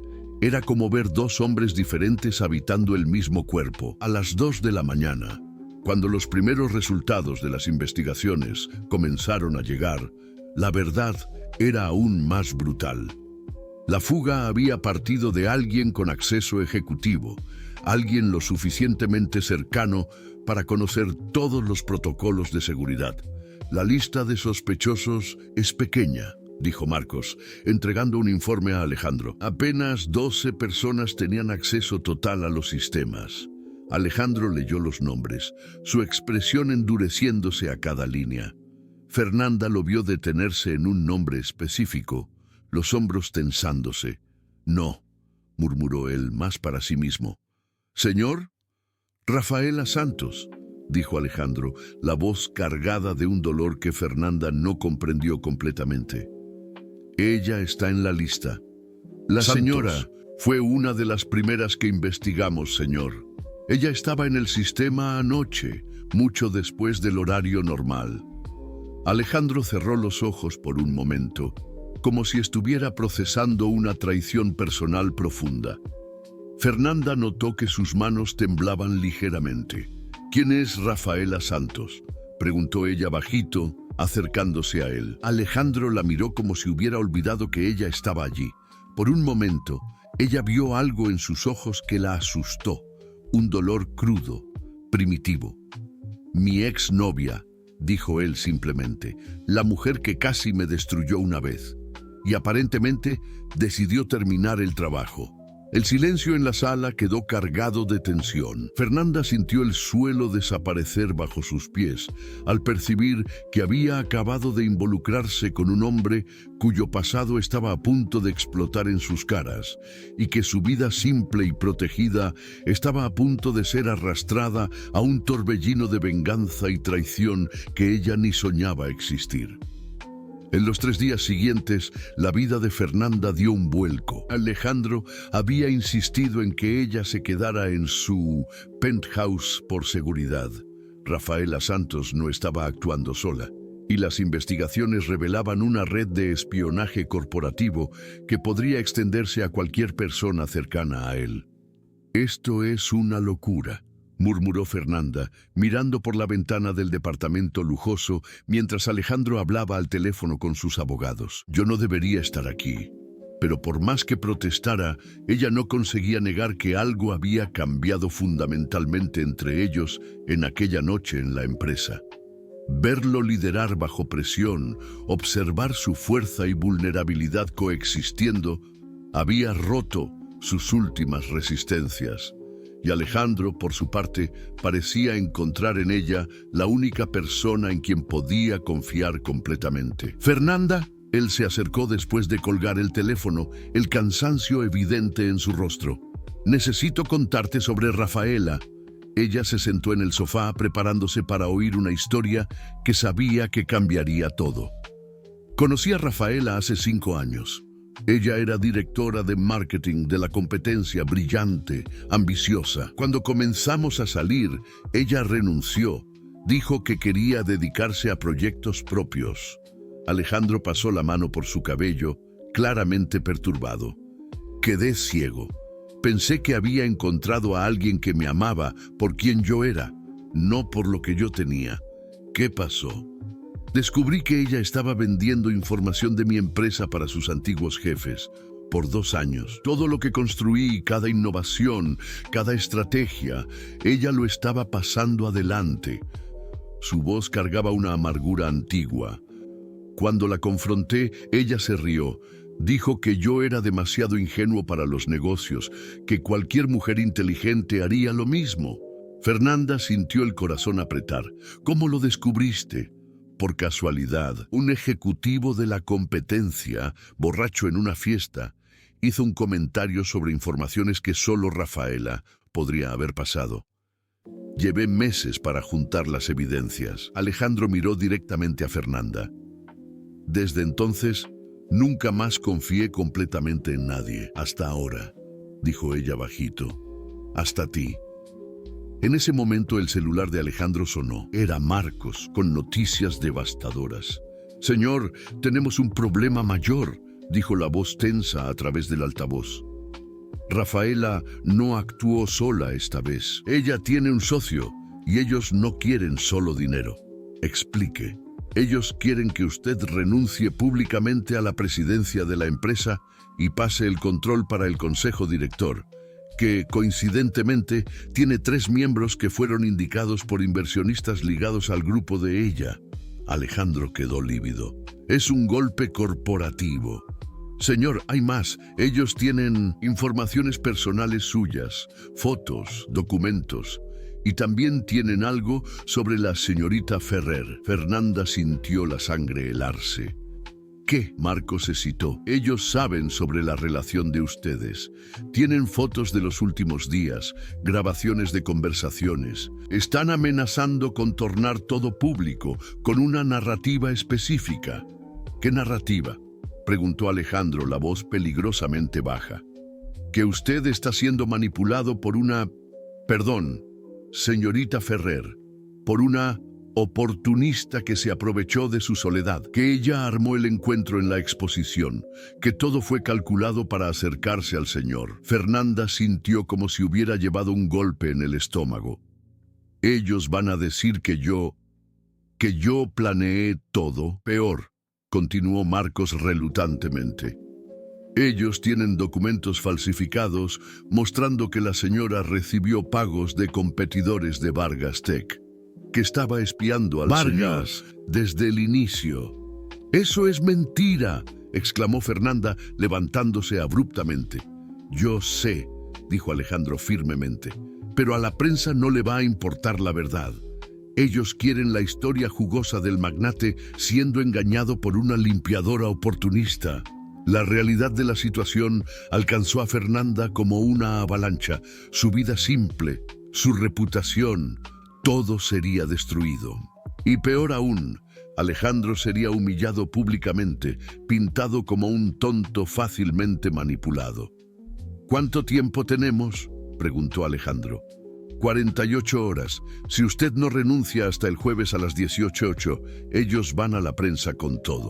Era como ver dos hombres diferentes habitando el mismo cuerpo. A las 2 de la mañana, cuando los primeros resultados de las investigaciones comenzaron a llegar, la verdad era aún más brutal. La fuga había partido de alguien con acceso ejecutivo, alguien lo suficientemente cercano para conocer todos los protocolos de seguridad. La lista de sospechosos es pequeña, dijo Marcos, entregando un informe a Alejandro. Apenas 12 personas tenían acceso total a los sistemas. Alejandro leyó los nombres, su expresión endureciéndose a cada línea. Fernanda lo vio detenerse en un nombre específico, los hombros tensándose. No, murmuró él más para sí mismo. Señor, Rafaela Santos, dijo Alejandro, la voz cargada de un dolor que Fernanda no comprendió completamente. Ella está en la lista. La Santos. señora fue una de las primeras que investigamos, señor. Ella estaba en el sistema anoche, mucho después del horario normal. Alejandro cerró los ojos por un momento, como si estuviera procesando una traición personal profunda. Fernanda notó que sus manos temblaban ligeramente. ¿Quién es Rafaela Santos?, preguntó ella bajito, acercándose a él. Alejandro la miró como si hubiera olvidado que ella estaba allí. Por un momento, ella vio algo en sus ojos que la asustó, un dolor crudo, primitivo. Mi exnovia, dijo él simplemente, la mujer que casi me destruyó una vez, y aparentemente decidió terminar el trabajo. El silencio en la sala quedó cargado de tensión. Fernanda sintió el suelo desaparecer bajo sus pies al percibir que había acabado de involucrarse con un hombre cuyo pasado estaba a punto de explotar en sus caras y que su vida simple y protegida estaba a punto de ser arrastrada a un torbellino de venganza y traición que ella ni soñaba existir. En los 3 días siguientes, la vida de Fernanda dio un vuelco. Alejandro había insistido en que ella se quedara en su penthouse por seguridad. Rafaela Santos no estaba actuando sola, y las investigaciones revelaban una red de espionaje corporativo que podría extenderse a cualquier persona cercana a él. Esto es una locura, murmuró Fernanda, mirando por la ventana del departamento lujoso mientras Alejandro hablaba al teléfono con sus abogados. Yo no debería estar aquí. Pero por más que protestara, ella no conseguía negar que algo había cambiado fundamentalmente entre ellos en aquella noche en la empresa. Verlo liderar bajo presión, observar su fuerza y vulnerabilidad coexistiendo, había roto sus últimas resistencias. Y Alejandro, por su parte, parecía encontrar en ella la única persona en quien podía confiar completamente. Fernanda, él se acercó después de colgar el teléfono, el cansancio evidente en su rostro. Necesito contarte sobre Rafaela. Ella se sentó en el sofá preparándose para oír una historia que sabía que cambiaría todo. Conocí a Rafaela hace 5 años. Ella era directora de marketing de la competencia, brillante, ambiciosa. Cuando comenzamos a salir, ella renunció. Dijo que quería dedicarse a proyectos propios. Alejandro pasó la mano por su cabello, claramente perturbado. Quedé ciego. Pensé que había encontrado a alguien que me amaba por quien yo era, no por lo que yo tenía. ¿Qué pasó? Descubrí que ella estaba vendiendo información de mi empresa para sus antiguos jefes. Por 2 años, todo lo que construí, cada innovación, cada estrategia, ella lo estaba pasando adelante. Su voz cargaba una amargura antigua. Cuando la confronté, ella se rió. Dijo que yo era demasiado ingenuo para los negocios, que cualquier mujer inteligente haría lo mismo. Fernanda sintió el corazón apretar. ¿Cómo lo descubriste? Por casualidad, un ejecutivo de la competencia, borracho en una fiesta, hizo un comentario sobre informaciones que solo Rafaela podría haber pasado. Llevé meses para juntar las evidencias. Alejandro miró directamente a Fernanda. Desde entonces, nunca más confié completamente en nadie. Hasta ahora, dijo ella bajito. Hasta ti. En ese momento el celular de Alejandro sonó. Era Marcos, con noticias devastadoras. Señor, tenemos un problema mayor, dijo la voz tensa a través del altavoz. Rafaela no actuó sola esta vez. Ella tiene un socio y ellos no quieren solo dinero. Explique. Ellos quieren que usted renuncie públicamente a la presidencia de la empresa y pase el control para el consejo director, que coincidentemente tiene 3 miembros que fueron indicados por inversionistas ligados al grupo de ella. Alejandro quedó lívido. Es un golpe corporativo. Señor, hay más. Ellos tienen informaciones personales suyas, fotos, documentos. Y también tienen algo sobre la señorita Ferrer. Fernanda sintió la sangre helarse. ¿Qué? Marcos excitó. Ellos saben sobre la relación de ustedes. Tienen fotos de los últimos días, grabaciones de conversaciones. Están amenazando con tornar todo público, con una narrativa específica. ¿Qué narrativa?, preguntó Alejandro, la voz peligrosamente baja. Que usted está siendo manipulado por una... Perdón, señorita Ferrer, por una oportunista que se aprovechó de su soledad, que ella armó el encuentro en la exposición, que todo fue calculado para acercarse al señor. Fernanda sintió como si hubiera llevado un golpe en el estómago. Ellos van a decir que yo planeé todo. Peor, continuó Marcos relutantemente. Ellos tienen documentos falsificados mostrando que la señora recibió pagos de competidores de Vargas Tech, que estaba espiando al Vargas desde el inicio. ¡Eso es mentira!, exclamó Fernanda, levantándose abruptamente. Yo sé, dijo Alejandro firmemente, pero a la prensa no le va a importar la verdad. Ellos quieren la historia jugosa del magnate siendo engañado por una limpiadora oportunista. La realidad de la situación alcanzó a Fernanda como una avalancha. Su vida simple, su reputación, todo sería destruido. Y peor aún, Alejandro sería humillado públicamente, pintado como un tonto fácilmente manipulado. ¿Cuánto tiempo tenemos?, preguntó Alejandro. 48 horas. Si usted no renuncia hasta el jueves a las 18:08, ellos van a la prensa con todo.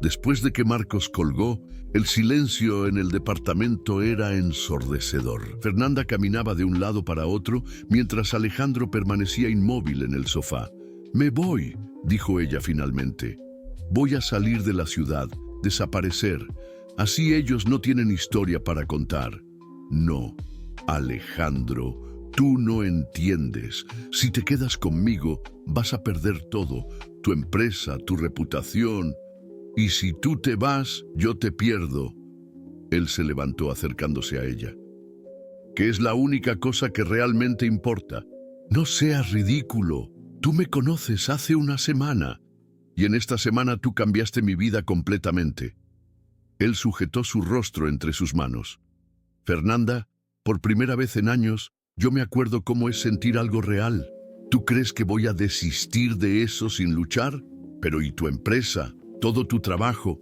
Después de que Marcos colgó, el silencio en el departamento era ensordecedor. Fernanda caminaba de un lado para otro, mientras Alejandro permanecía inmóvil en el sofá. «Me voy», dijo ella finalmente. «Voy a salir de la ciudad, desaparecer. Así ellos no tienen historia para contar». «No, Alejandro, tú no entiendes. Si te quedas conmigo, vas a perder todo, tu empresa, tu reputación. Y si tú te vas, yo te pierdo». Él se levantó acercándose a ella. «¿Qué es la única cosa que realmente importa?» «No seas ridículo. Tú me conoces hace una semana. Y en esta semana tú cambiaste mi vida completamente». Él sujetó su rostro entre sus manos. «Fernanda, por primera vez en años, yo me acuerdo cómo es sentir algo real. ¿Tú crees que voy a desistir de eso sin luchar? Pero ¿y tu empresa? Todo tu trabajo.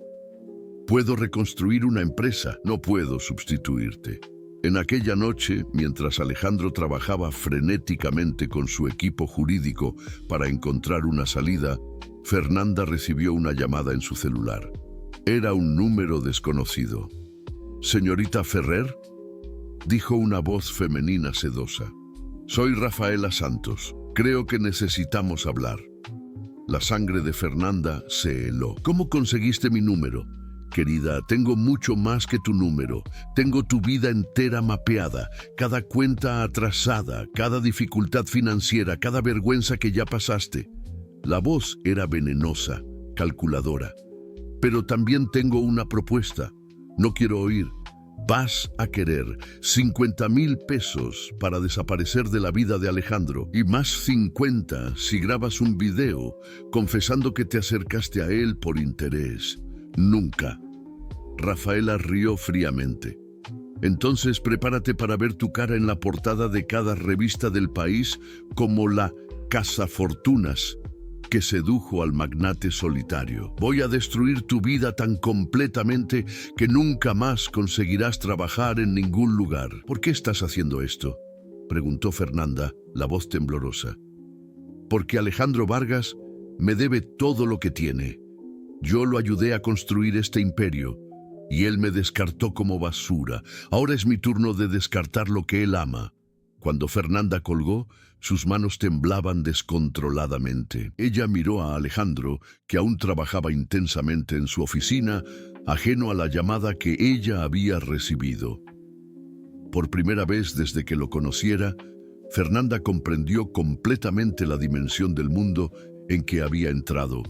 Puedo reconstruir una empresa, no puedo sustituirte». En aquella noche, mientras Alejandro trabajaba frenéticamente con su equipo jurídico para encontrar una salida, Fernanda recibió una llamada en su celular. Era un número desconocido. «¿Señorita Ferrer?», dijo una voz femenina sedosa. «Soy Rafaela Santos. Creo que necesitamos hablar». La sangre de Fernanda se heló. «¿Cómo conseguiste mi número?» «Querida, tengo mucho más que tu número. Tengo tu vida entera mapeada, cada cuenta atrasada, cada dificultad financiera, cada vergüenza que ya pasaste». La voz era venenosa, calculadora. «Pero también tengo una propuesta. No quiero oír. Vas a querer 50,000 pesos para desaparecer de la vida de Alejandro y más 50 si grabas un video confesando que te acercaste a él por interés». «Nunca». Rafaela rió fríamente. «Entonces prepárate para ver tu cara en la portada de cada revista del país como la cazafortunas que sedujo al magnate solitario. Voy a destruir tu vida tan completamente que nunca más conseguirás trabajar en ningún lugar». «¿Por qué estás haciendo esto?», preguntó Fernanda, la voz temblorosa. «Porque Alejandro Vargas me debe todo lo que tiene. Yo lo ayudé a construir este imperio. y él me descartó como basura. Ahora es mi turno de descartar lo que él ama. Cuando Fernanda colgó, sus manos temblaban descontroladamente. Ella miró a Alejandro, que aún trabajaba intensamente en su oficina, ajeno a la llamada que ella había recibido. Por primera vez desde que lo conociera, Fernanda comprendió completamente la dimensión del mundo en que había entrado,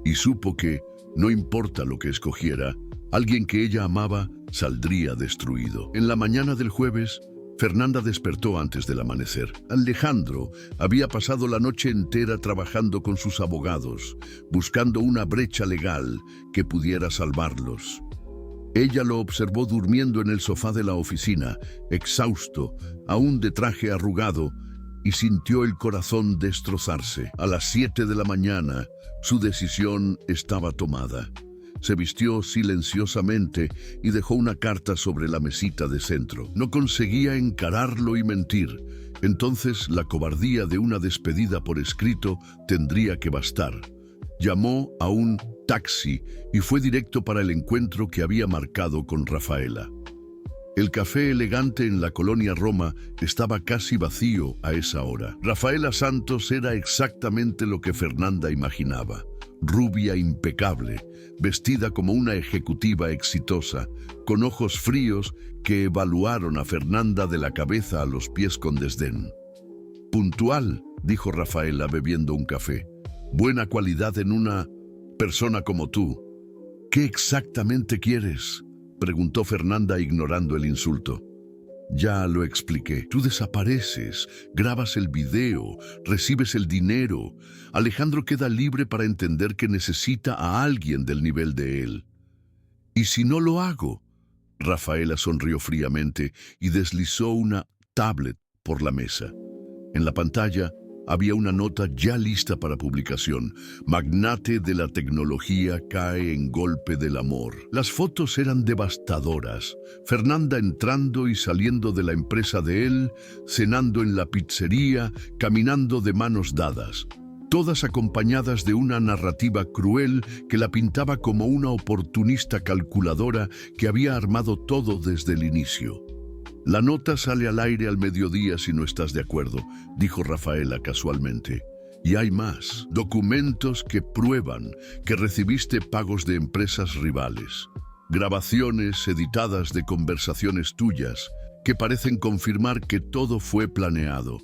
y supo que, no importa lo que escogiera, alguien que ella amaba saldría destruido. En la mañana del jueves, Fernanda despertó antes del amanecer. Alejandro había pasado la noche entera trabajando con sus abogados, buscando una brecha legal que pudiera salvarlos. Ella lo observó durmiendo en el sofá de la oficina, exhausto, aún de traje arrugado, y sintió el corazón destrozarse. A las 7 de la mañana, su decisión estaba tomada. Se vistió silenciosamente y dejó una carta sobre la mesita de centro. No conseguía encararlo y mentir. Entonces la cobardía de una despedida por escrito tendría que bastar. Llamó a un taxi y fue directo para el encuentro que había marcado con Rafaela. El café elegante en la colonia Roma estaba casi vacío a esa hora. Rafaela Santos era exactamente lo que Fernanda imaginaba. Rubia impecable, vestida como una ejecutiva exitosa, con ojos fríos que evaluaron a Fernanda de la cabeza a los pies con desdén. Puntual, dijo Rafaela bebiendo un café. Buena cualidad en una persona como tú. ¿Qué exactamente quieres?, preguntó Fernanda ignorando el insulto. Ya lo expliqué. Tú desapareces, grabas el video, recibes el dinero. Alejandro queda libre para entender que necesita a alguien del nivel de él. ¿Y si no lo hago? Rafaela sonrió fríamente y deslizó una tablet por la mesa. En la pantalla había una nota ya lista para publicación. Magnate de la tecnología cae en golpe del amor. Las fotos eran devastadoras. Fernanda entrando y saliendo de la empresa de él, cenando en la pizzería, caminando de manos dadas. Todas acompañadas de una narrativa cruel que la pintaba como una oportunista calculadora que había armado todo desde el inicio. La nota sale al aire al mediodía si no estás de acuerdo, dijo Rafaela casualmente. Y hay más, documentos que prueban que recibiste pagos de empresas rivales. Grabaciones editadas de conversaciones tuyas que parecen confirmar que todo fue planeado.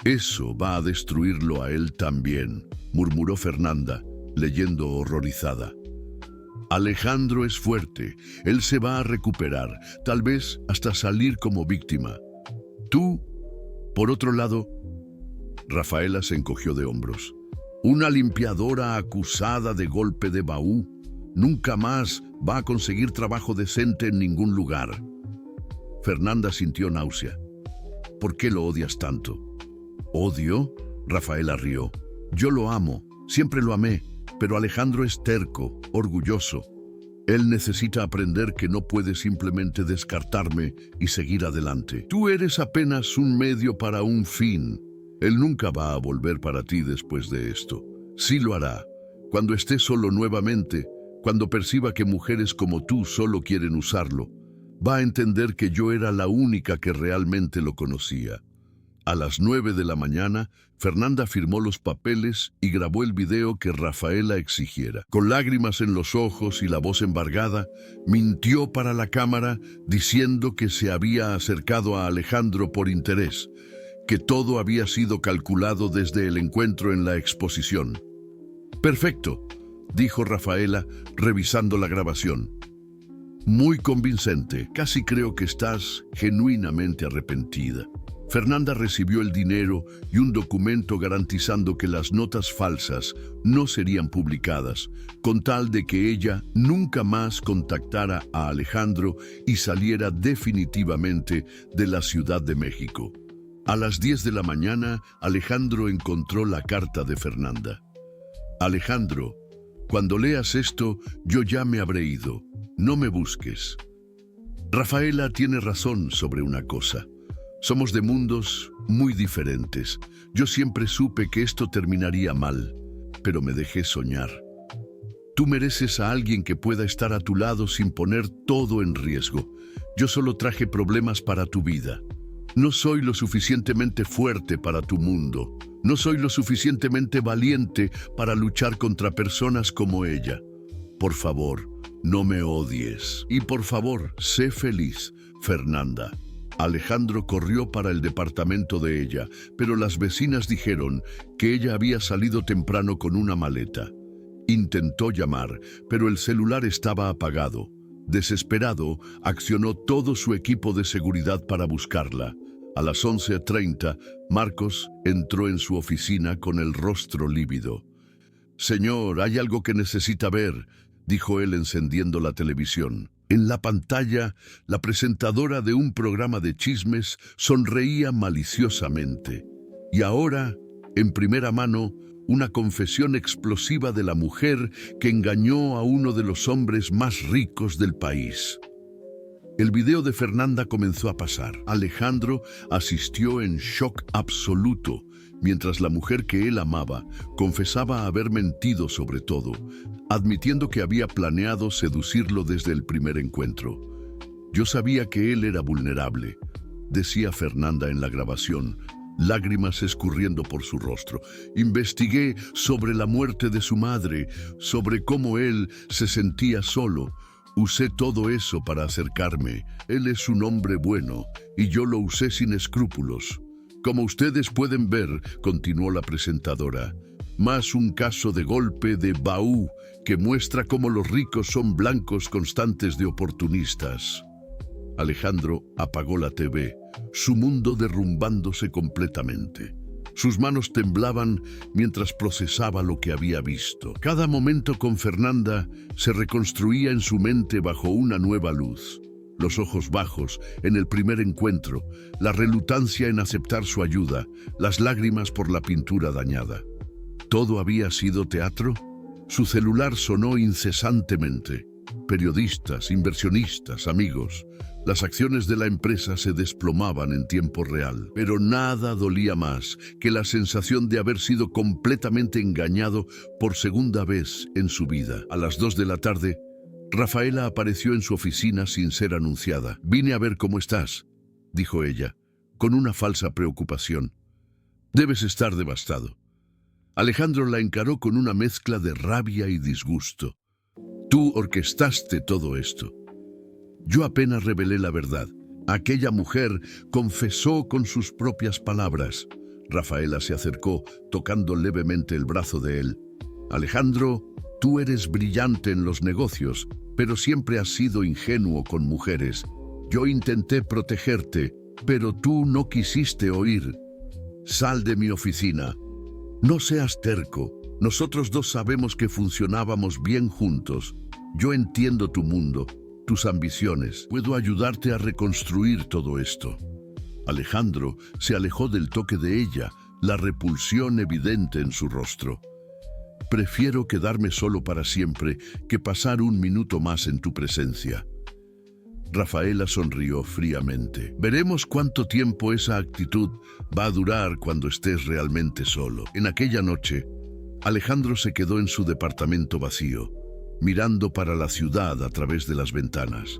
Eso va a destruirlo a él también, murmuró Fernanda, leyendo horrorizada. Alejandro es fuerte, él se va a recuperar, tal vez hasta salir como víctima. Tú, por otro lado, Rafaela se encogió de hombros. Una limpiadora acusada de golpe de baú nunca más va a conseguir trabajo decente en ningún lugar. Fernanda sintió náusea. ¿Por qué lo odias tanto? ¿Odio? Rafaela rió. Yo lo amo, siempre lo amé. Pero Alejandro es terco, orgulloso. Él necesita aprender que no puede simplemente descartarme y seguir adelante. Tú eres apenas un medio para un fin. Él nunca va a volver para ti después de esto. Sí lo hará. Cuando esté solo nuevamente, cuando perciba que mujeres como tú solo quieren usarlo, va a entender que yo era la única que realmente lo conocía. A las 9 de la mañana, Fernanda firmó los papeles y grabó el video que Rafaela exigiera. Con lágrimas en los ojos y la voz embargada, mintió para la cámara diciendo que se había acercado a Alejandro por interés, que todo había sido calculado desde el encuentro en la exposición. Perfecto, dijo Rafaela, revisando la grabación. Muy convincente, casi creo que estás genuinamente arrepentida. Fernanda recibió el dinero y un documento garantizando que las notas falsas no serían publicadas, con tal de que ella nunca más contactara a Alejandro y saliera definitivamente de la Ciudad de México. A las 10 de la mañana, Alejandro encontró la carta de Fernanda. Alejandro, cuando leas esto, yo ya me habré ido. No me busques. Rafaela tiene razón sobre una cosa. Somos de mundos muy diferentes. Yo siempre supe que esto terminaría mal, pero me dejé soñar. Tú mereces a alguien que pueda estar a tu lado sin poner todo en riesgo. Yo solo traje problemas para tu vida. No soy lo suficientemente fuerte para tu mundo. No soy lo suficientemente valiente para luchar contra personas como ella. Por favor, no me odies. Y por favor, sé feliz, Fernanda. Alejandro corrió para el departamento de ella, pero las vecinas dijeron que ella había salido temprano con una maleta. Intentó llamar, pero el celular estaba apagado. Desesperado, accionó todo su equipo de seguridad para buscarla. A las 11:30, Marcos entró en su oficina con el rostro lívido. «Señor, hay algo que necesita ver», dijo él encendiendo la televisión. En la pantalla, la presentadora de un programa de chismes sonreía maliciosamente. Y ahora, en primera mano, una confesión explosiva de la mujer que engañó a uno de los hombres más ricos del país. El video de Fernanda comenzó a pasar. Alejandro asistió en shock absoluto, mientras la mujer que él amaba confesaba haber mentido sobre todo, admitiendo que había planeado seducirlo desde el primer encuentro. «Yo sabía que él era vulnerable», decía Fernanda en la grabación, lágrimas escurriendo por su rostro. «Investigué sobre la muerte de su madre, sobre cómo él se sentía solo. Usé todo eso para acercarme. Él es un hombre bueno, y yo lo usé sin escrúpulos. Como ustedes pueden ver», continuó la presentadora, «más un caso de golpe de baú que muestra cómo los ricos son blancos constantes de oportunistas». Alejandro apagó la TV, su mundo derrumbándose completamente. Sus manos temblaban mientras procesaba lo que había visto. Cada momento con Fernanda se reconstruía en su mente bajo una nueva luz. Los ojos bajos en el primer encuentro, la relutancia en aceptar su ayuda, las lágrimas por la pintura dañada. ¿Todo había sido teatro? Su celular sonó incesantemente. Periodistas, inversionistas, amigos. Las acciones de la empresa se desplomaban en tiempo real, pero nada dolía más que la sensación de haber sido completamente engañado por segunda vez en su vida. A las 2 de la tarde, Rafaela apareció en su oficina sin ser anunciada. «Vine a ver cómo estás», dijo ella, con una falsa preocupación. «Debes estar devastado». Alejandro la encaró con una mezcla de rabia y disgusto. «Tú orquestaste todo esto». «Yo apenas revelé la verdad. Aquella mujer confesó con sus propias palabras». Rafaela se acercó, tocando levemente el brazo de él. «Alejandro, tú eres brillante en los negocios, pero siempre has sido ingenuo con mujeres. Yo intenté protegerte, pero tú no quisiste oír. Sal de mi oficina. No seas terco. Nosotros dos sabemos que funcionábamos bien juntos. Yo entiendo tu mundo, tus ambiciones. Puedo ayudarte a reconstruir todo esto». Alejandro se alejó del toque de ella, la repulsión evidente en su rostro. «Prefiero quedarme solo para siempre que pasar un minuto más en tu presencia». Rafaela sonrió fríamente. «Veremos cuánto tiempo esa actitud va a durar cuando estés realmente solo». En aquella noche, Alejandro se quedó en su departamento vacío, mirando para la ciudad a través de las ventanas.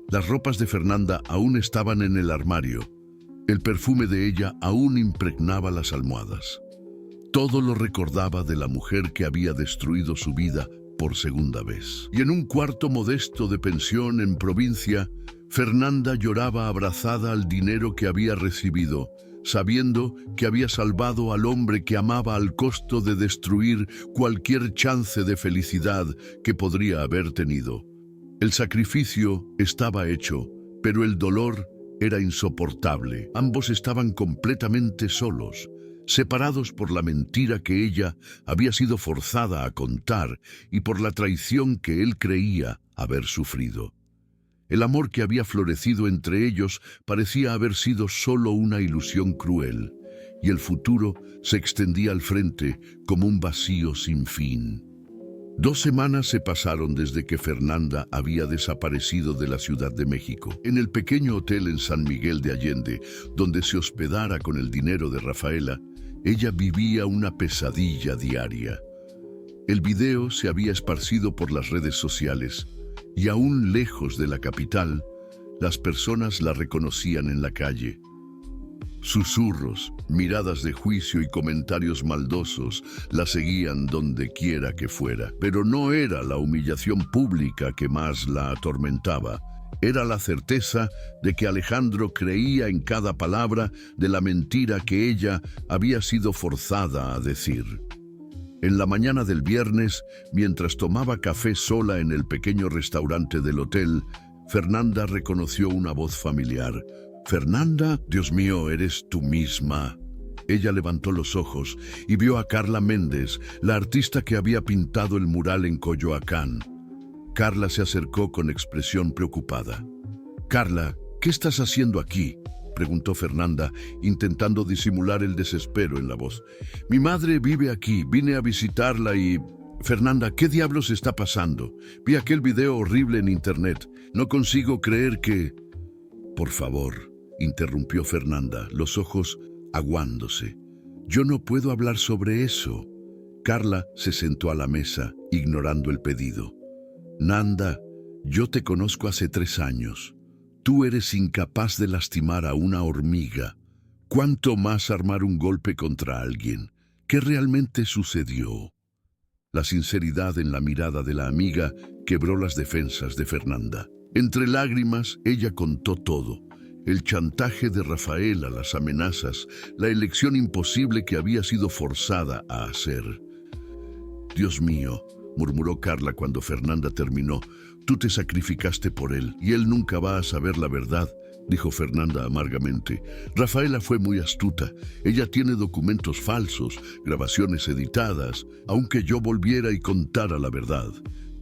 Las ropas de Fernanda aún estaban en el armario. El perfume de ella aún impregnaba las almohadas. Todo lo recordaba de la mujer que había destruido su vida por segunda vez. Y en un cuarto modesto de pensión en provincia, Fernanda lloraba abrazada al dinero que había recibido, sabiendo que había salvado al hombre que amaba al costo de destruir cualquier chance de felicidad que podría haber tenido. El sacrificio estaba hecho, pero el dolor era insoportable. Ambos estaban completamente solos, separados por la mentira que ella había sido forzada a contar y por la traición que él creía haber sufrido. El amor que había florecido entre ellos parecía haber sido solo una ilusión cruel, y el futuro se extendía al frente como un vacío sin fin. 2 semanas se pasaron desde que Fernanda había desaparecido de la Ciudad de México. En el pequeño hotel en San Miguel de Allende, donde se hospedara con el dinero de Rafaela, ella vivía una pesadilla diaria. El video se había esparcido por las redes sociales y aún lejos de la capital, las personas la reconocían en la calle. Susurros, miradas de juicio y comentarios maldosos la seguían donde quiera que fuera. Pero no era la humillación pública que más la atormentaba. Era la certeza de que Alejandro creía en cada palabra de la mentira que ella había sido forzada a decir. En la mañana del viernes, mientras tomaba café sola en el pequeño restaurante del hotel, Fernanda reconoció una voz familiar. «Fernanda, Dios mío, eres tú misma». Ella levantó los ojos y vio a Carla Méndez, la artista que había pintado el mural en Coyoacán. Carla se acercó con expresión preocupada. «Carla, ¿qué estás haciendo aquí?», preguntó Fernanda, intentando disimular el desespero en la voz. «Mi madre vive aquí, vine a visitarla y...» «Fernanda, ¿qué diablos está pasando? Vi aquel video horrible en internet. No consigo creer que...» «Por favor», interrumpió Fernanda, los ojos aguándose. «Yo no puedo hablar sobre eso». Carla se sentó a la mesa, ignorando el pedido. «Nanda, yo te conozco hace 3 años. Tú eres incapaz de lastimar a una hormiga. ¿Cuánto más armar un golpe contra alguien? ¿Qué realmente sucedió?». La sinceridad en la mirada de la amiga quebró las defensas de Fernanda. Entre lágrimas, ella contó todo. El chantaje de Rafaela, las amenazas, la elección imposible que había sido forzada a hacer. «Dios mío», murmuró Carla cuando Fernanda terminó, «tú te sacrificaste por él y él nunca va a saber la verdad», dijo Fernanda amargamente. «Rafaela fue muy astuta. Ella tiene documentos falsos, grabaciones editadas. Aunque yo volviera y contara la verdad,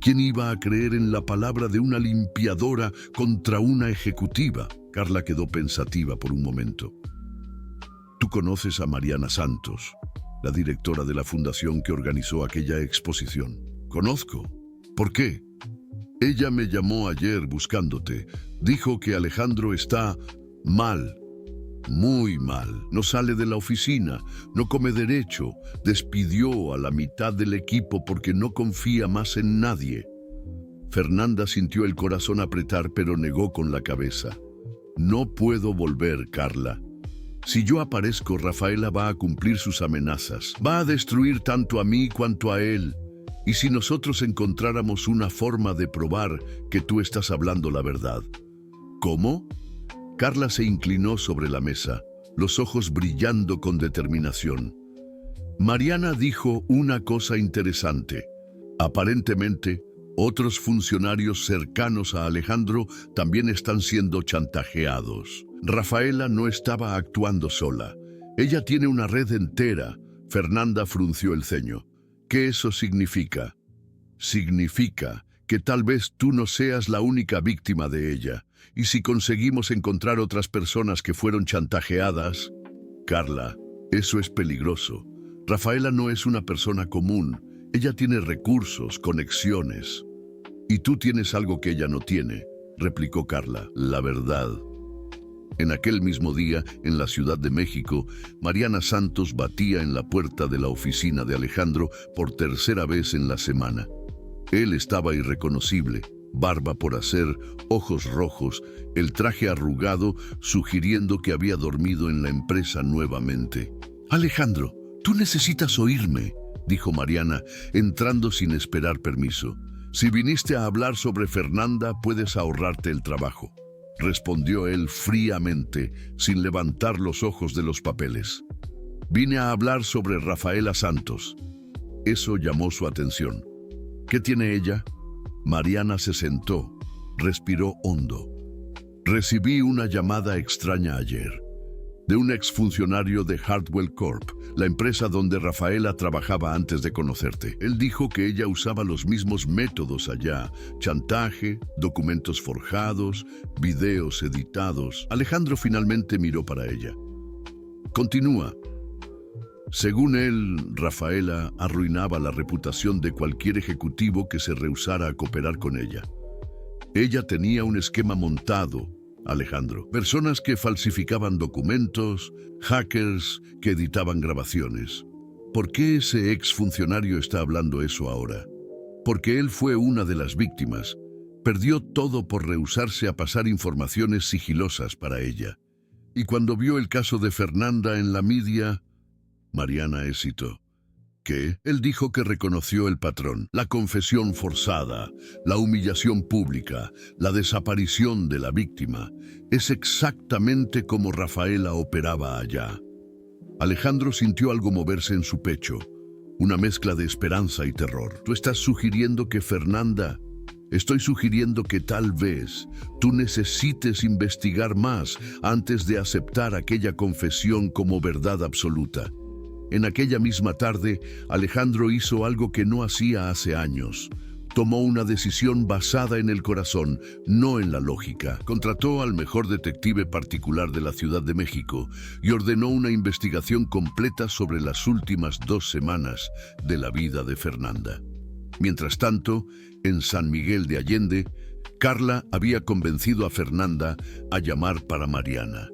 ¿quién iba a creer en la palabra de una limpiadora contra una ejecutiva?». Carla quedó pensativa por un momento. «Tú conoces a Mariana Santos, la directora de la fundación que organizó aquella exposición». «Conozco. ¿Por qué?». «Ella me llamó ayer buscándote. Dijo que Alejandro está mal, muy mal. No sale de la oficina, no come derecho. Despidió a la mitad del equipo porque no confía más en nadie». Fernanda sintió el corazón apretar, pero negó con la cabeza. «No puedo volver, Carla. Si yo aparezco, Rafaela va a cumplir sus amenazas. Va a destruir tanto a mí cuanto a él. ¿Y si nosotros encontráramos una forma de probar que tú estás hablando la verdad?». «¿Cómo?». Carla se inclinó sobre la mesa, los ojos brillando con determinación. «Mariana dijo una cosa interesante. Aparentemente, otros funcionarios cercanos a Alejandro también están siendo chantajeados. Rafaela no estaba actuando sola. Ella tiene una red entera». Fernanda frunció el ceño. «¿Qué eso significa?». «Significa que tal vez tú no seas la única víctima de ella. Y si conseguimos encontrar otras personas que fueron chantajeadas...». «Carla, eso es peligroso. Rafaela no es una persona común. Ella tiene recursos, conexiones». «Y tú tienes algo que ella no tiene», replicó Carla, «la verdad». En aquel mismo día, en la Ciudad de México, Mariana Santos batía en la puerta de la oficina de Alejandro por 3ª vez en la semana. Él estaba irreconocible, barba por hacer, ojos rojos, el traje arrugado, sugiriendo que había dormido en la empresa nuevamente. «Alejandro, tú necesitas oírme», dijo Mariana, entrando sin esperar permiso. «Si viniste a hablar sobre Fernanda, puedes ahorrarte el trabajo», respondió él fríamente, sin levantar los ojos de los papeles. «Vine a hablar sobre Rafaela Santos». Eso llamó su atención. «¿Qué tiene ella?». Mariana se sentó, respiró hondo. «Recibí una llamada extraña ayer, de un exfuncionario de Hardwell Corp, la empresa donde Rafaela trabajaba antes de conocerte. Él dijo que ella usaba los mismos métodos allá: chantaje, documentos forjados, videos editados». Alejandro finalmente miró para ella. «Continúa». Según él, Rafaela arruinaba la reputación de cualquier ejecutivo que se rehusara a cooperar con ella. Ella tenía un esquema montado, Alejandro. Personas que falsificaban documentos, hackers que editaban grabaciones. ¿Por qué ese exfuncionario está hablando eso ahora? Porque él fue una de las víctimas. Perdió todo por rehusarse a pasar informaciones sigilosas para ella. Y cuando vio el caso de Fernanda en la media, Mariana hesitó. ¿Qué? Él dijo que reconoció el patrón, la confesión forzada, la humillación pública, la desaparición de la víctima. Es exactamente como Rafaela operaba allá. Alejandro sintió algo moverse en su pecho, una mezcla de esperanza y terror. ¿Tú estás sugiriendo que Fernanda? Estoy sugiriendo que tal vez tú necesites investigar más antes de aceptar aquella confesión como verdad absoluta. En aquella misma tarde, Alejandro hizo algo que no hacía hace años. Tomó una decisión basada en el corazón, no en la lógica. Contrató al mejor detective particular de la Ciudad de México y ordenó una investigación completa sobre las últimas 2 semanas de la vida de Fernanda. Mientras tanto, en San Miguel de Allende, Carla había convencido a Fernanda a llamar para Mariana.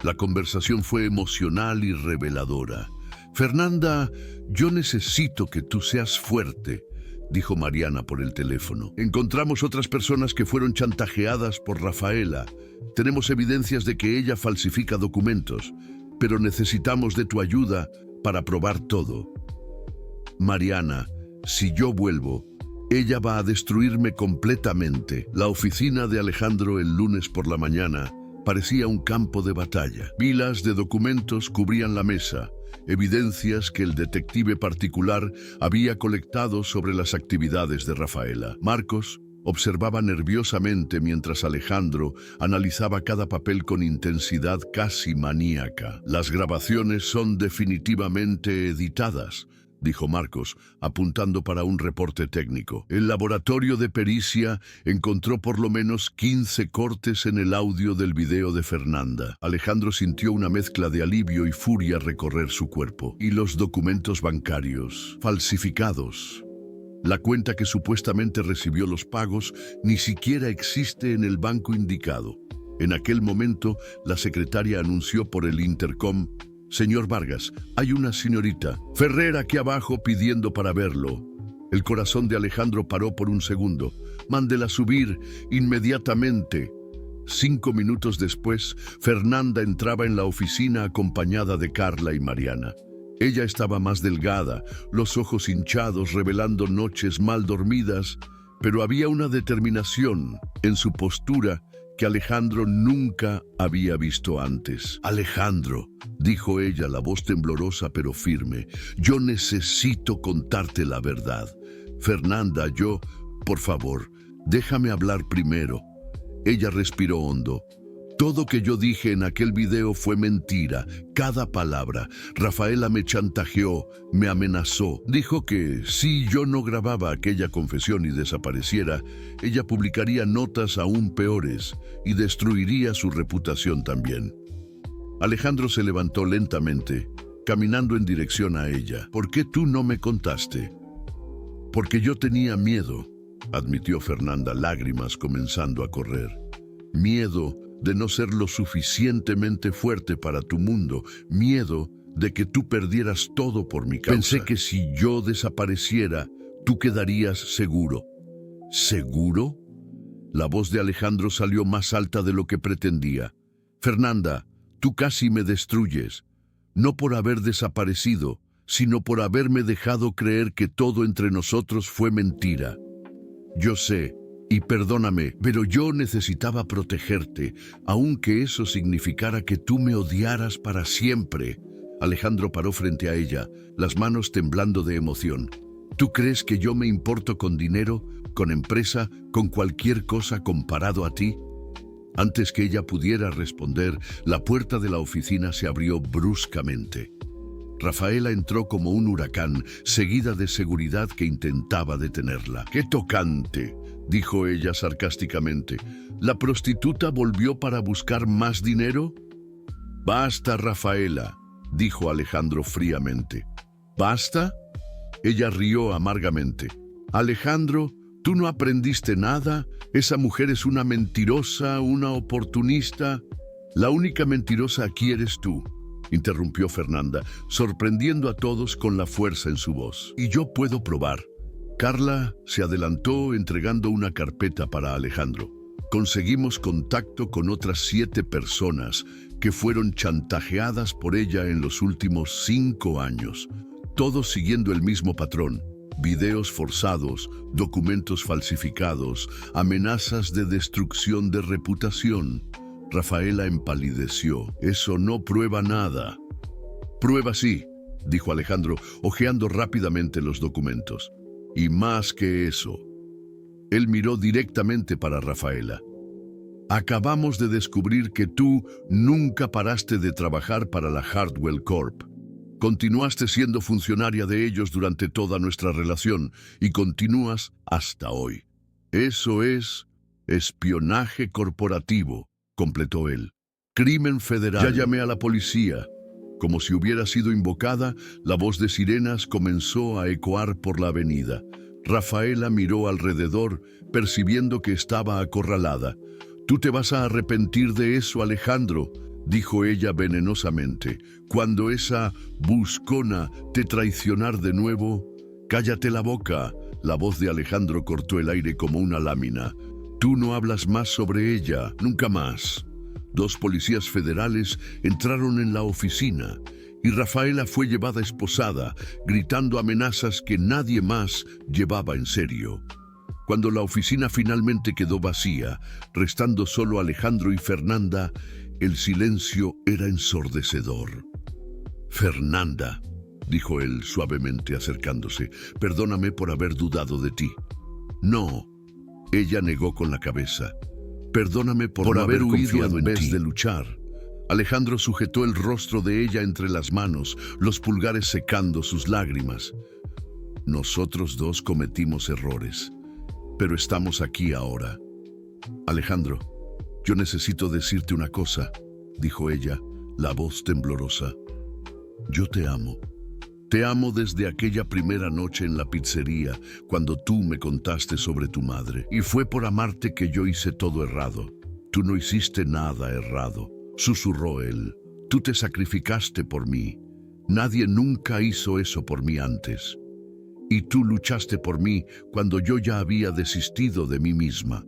La conversación fue emocional y reveladora. Fernanda, yo necesito que tú seas fuerte, dijo Mariana por el teléfono. Encontramos otras personas que fueron chantajeadas por Rafaela. Tenemos evidencias de que ella falsifica documentos, pero necesitamos de tu ayuda para probar todo. Mariana, si yo vuelvo, ella va a destruirme completamente. La oficina de Alejandro el lunes por la mañana parecía un campo de batalla. Pilas de documentos cubrían la mesa, evidencias que el detective particular había colectado sobre las actividades de Rafaela. Marcos observaba nerviosamente mientras Alejandro analizaba cada papel con intensidad casi maníaca. Las grabaciones son definitivamente editadas, dijo Marcos, apuntando para un reporte técnico. El laboratorio de pericia encontró por lo menos 15 cortes en el audio del video de Fernanda. Alejandro sintió una mezcla de alivio y furia recorrer su cuerpo. Y los documentos bancarios, falsificados. La cuenta que supuestamente recibió los pagos ni siquiera existe en el banco indicado. En aquel momento, la secretaria anunció por el intercom: «Señor Vargas, hay una señorita Ferrer aquí abajo pidiendo para verlo». El corazón de Alejandro paró por un segundo. «Mándela subir inmediatamente». 5 minutos después, Fernanda entraba en la oficina acompañada de Carla y Mariana. Ella estaba más delgada, los ojos hinchados revelando noches mal dormidas, pero había una determinación en su postura que Alejandro nunca había visto antes. «Alejandro», dijo ella, la voz temblorosa pero firme, «yo necesito contarte la verdad. Fernanda, por favor, déjame hablar primero». Ella respiró hondo. «Todo que yo dije en aquel video fue mentira, cada palabra. Rafaela me chantajeó, me amenazó. Dijo que si yo no grababa aquella confesión y desapareciera, ella publicaría notas aún peores y destruiría su reputación también». Alejandro se levantó lentamente, caminando en dirección a ella. «¿Por qué tú no me contaste?» «Porque yo tenía miedo», admitió Fernanda, lágrimas comenzando a correr. «Miedo de no ser lo suficientemente fuerte para tu mundo, miedo de que tú perdieras todo por mi causa. Pensé que si yo desapareciera, tú quedarías seguro». «¿Seguro?». La voz de Alejandro salió más alta de lo que pretendía. «Fernanda, tú casi me destruyes, no por haber desaparecido, sino por haberme dejado creer que todo entre nosotros fue mentira. Yo sé, y perdóname, pero yo necesitaba protegerte, aunque eso significara que tú me odiaras para siempre». Alejandro paró frente a ella, las manos temblando de emoción. «¿Tú crees que yo me importo con dinero, con empresa, con cualquier cosa comparado a ti?» Antes que ella pudiera responder, la puerta de la oficina se abrió bruscamente. Rafaela entró como un huracán, seguida de seguridad que intentaba detenerla. «¡Qué tocante!», dijo ella sarcásticamente. «¿La prostituta volvió para buscar más dinero?». «Basta, Rafaela», dijo Alejandro fríamente. «¿Basta?». Ella rió amargamente. «Alejandro, ¿tú no aprendiste nada? Esa mujer es una mentirosa, una oportunista. La única mentirosa aquí eres tú. interrumpió Fernanda, sorprendiendo a todos con la fuerza en su voz. Y yo puedo probar. Carla se adelantó entregando una carpeta para Alejandro. Conseguimos contacto con otras 7 personas que fueron chantajeadas por ella en los últimos 5 años, todos siguiendo el mismo patrón: videos forzados, documentos falsificados, amenazas de destrucción de reputación. Rafaela empalideció. Eso no prueba nada. Prueba sí, dijo Alejandro, hojeando rápidamente los documentos. Y más que eso. Él miró directamente para Rafaela. Acabamos de descubrir que tú nunca paraste de trabajar para la Hartwell Corp. Continuaste siendo funcionaria de ellos durante toda nuestra relación y continúas hasta hoy. Eso es espionaje corporativo, completó él. Crimen federal. Ya llamé a la policía. Como si hubiera sido invocada, la voz de sirenas comenzó a ecoar por la avenida. Rafaela miró alrededor, percibiendo que estaba acorralada. «Tú te vas a arrepentir de eso, Alejandro», dijo ella venenosamente. «Cuando esa buscona te traicionar de nuevo, cállate la boca». La voz de Alejandro cortó el aire como una lámina. «Tú no hablas más sobre ella, nunca más». 2 policías federales entraron en la oficina y Rafaela fue llevada esposada, gritando amenazas que nadie más llevaba en serio. Cuando la oficina finalmente quedó vacía, restando solo Alejandro y Fernanda, el silencio era ensordecedor. «Fernanda», dijo él suavemente acercándose, «perdóname por haber dudado de ti». «No», ella negó con la cabeza. «Perdóname por no haber huido en vez de luchar». Alejandro sujetó el rostro de ella entre las manos, los pulgares secando sus lágrimas. «Nosotros 2 cometimos errores, pero estamos aquí ahora». «Alejandro, yo necesito decirte una cosa», dijo ella, la voz temblorosa. «Yo te amo. Te amo desde aquella primera noche en la pizzería, cuando tú me contaste sobre tu madre. Y fue por amarte que yo hice todo errado». «Tú no hiciste nada errado», susurró él. «Tú te sacrificaste por mí. Nadie nunca hizo eso por mí antes. Y tú luchaste por mí cuando yo ya había desistido de mí misma»,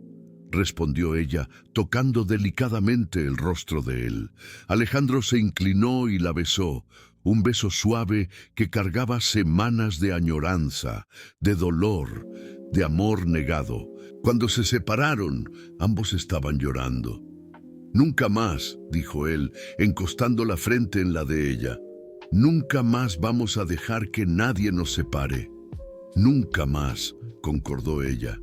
respondió ella, tocando delicadamente el rostro de él. Alejandro se inclinó y la besó, un beso suave que cargaba semanas de añoranza, de dolor, de amor negado. Cuando se separaron, ambos estaban llorando. «Nunca más», dijo él, encostando la frente en la de ella. «Nunca más vamos a dejar que nadie nos separe». «Nunca más», concordó ella.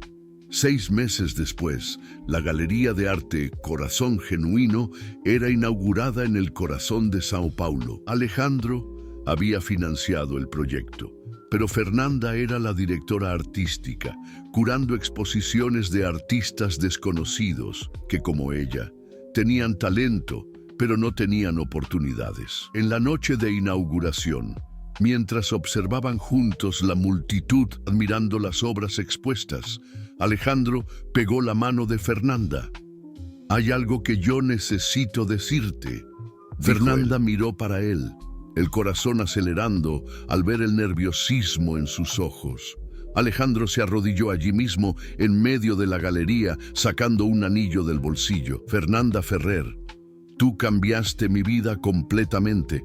6 meses después, la Galería de Arte Corazón Genuino era inaugurada en el corazón de Sao Paulo. Alejandro había financiado el proyecto, pero Fernanda era la directora artística, curando exposiciones de artistas desconocidos que, como ella, tenían talento, pero no tenían oportunidades. En la noche de inauguración, mientras observaban juntos la multitud admirando las obras expuestas, Alejandro pegó la mano de Fernanda. «Hay algo que yo necesito decirte». Fernanda miró para él, el corazón acelerando al ver el nerviosismo en sus ojos. Alejandro se arrodilló allí mismo, en medio de la galería, sacando un anillo del bolsillo. «Fernanda Ferrer, tú cambiaste mi vida completamente.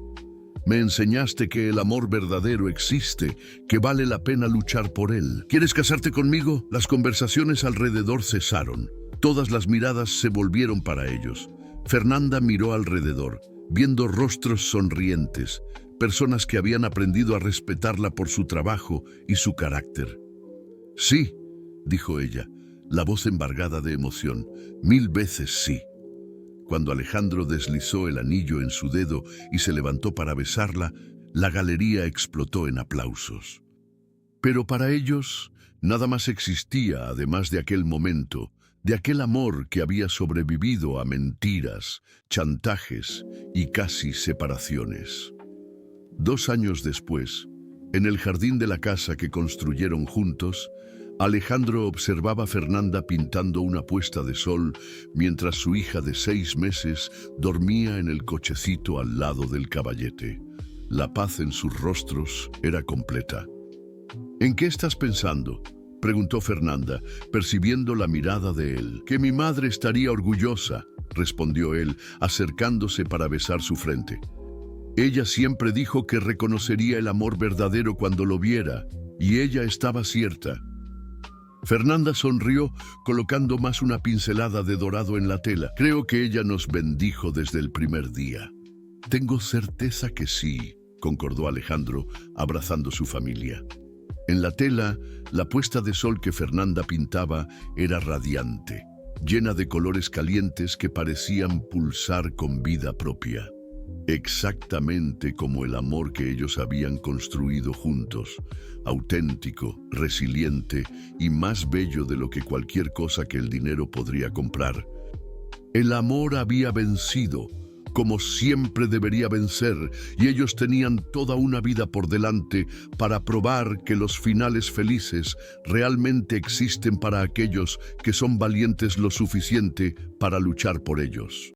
Me enseñaste que el amor verdadero existe, que vale la pena luchar por él. ¿Quieres casarte conmigo?». Las conversaciones alrededor cesaron. Todas las miradas se volvieron para ellos. Fernanda miró alrededor, viendo rostros sonrientes, personas que habían aprendido a respetarla por su trabajo y su carácter. «Sí», dijo ella, la voz embargada de emoción, «1000 veces sí». Cuando Alejandro deslizó el anillo en su dedo y se levantó para besarla, la galería explotó en aplausos. Pero para ellos, nada más existía además de aquel momento, de aquel amor que había sobrevivido a mentiras, chantajes y casi separaciones. 2 años después, en el jardín de la casa que construyeron juntos, Alejandro observaba a Fernanda pintando una puesta de sol mientras su hija de 6 meses dormía en el cochecito al lado del caballete. La paz en sus rostros era completa. ¿En qué estás pensando?, preguntó Fernanda, percibiendo la mirada de él. Que mi madre estaría orgullosa, respondió él, acercándose para besar su frente. Ella siempre dijo que reconocería el amor verdadero cuando lo viera, y ella estaba cierta. Fernanda sonrió, colocando más una pincelada de dorado en la tela. Creo que ella nos bendijo desde el primer día. Tengo certeza que sí, concordó Alejandro, abrazando su familia. En la tela, la puesta de sol que Fernanda pintaba era radiante, llena de colores calientes que parecían pulsar con vida propia. Exactamente como el amor que ellos habían construido juntos, auténtico, resiliente y más bello de lo que cualquier cosa que el dinero podría comprar. El amor había vencido, como siempre debería vencer, y ellos tenían toda una vida por delante para probar que los finales felices realmente existen para aquellos que son valientes lo suficiente para luchar por ellos.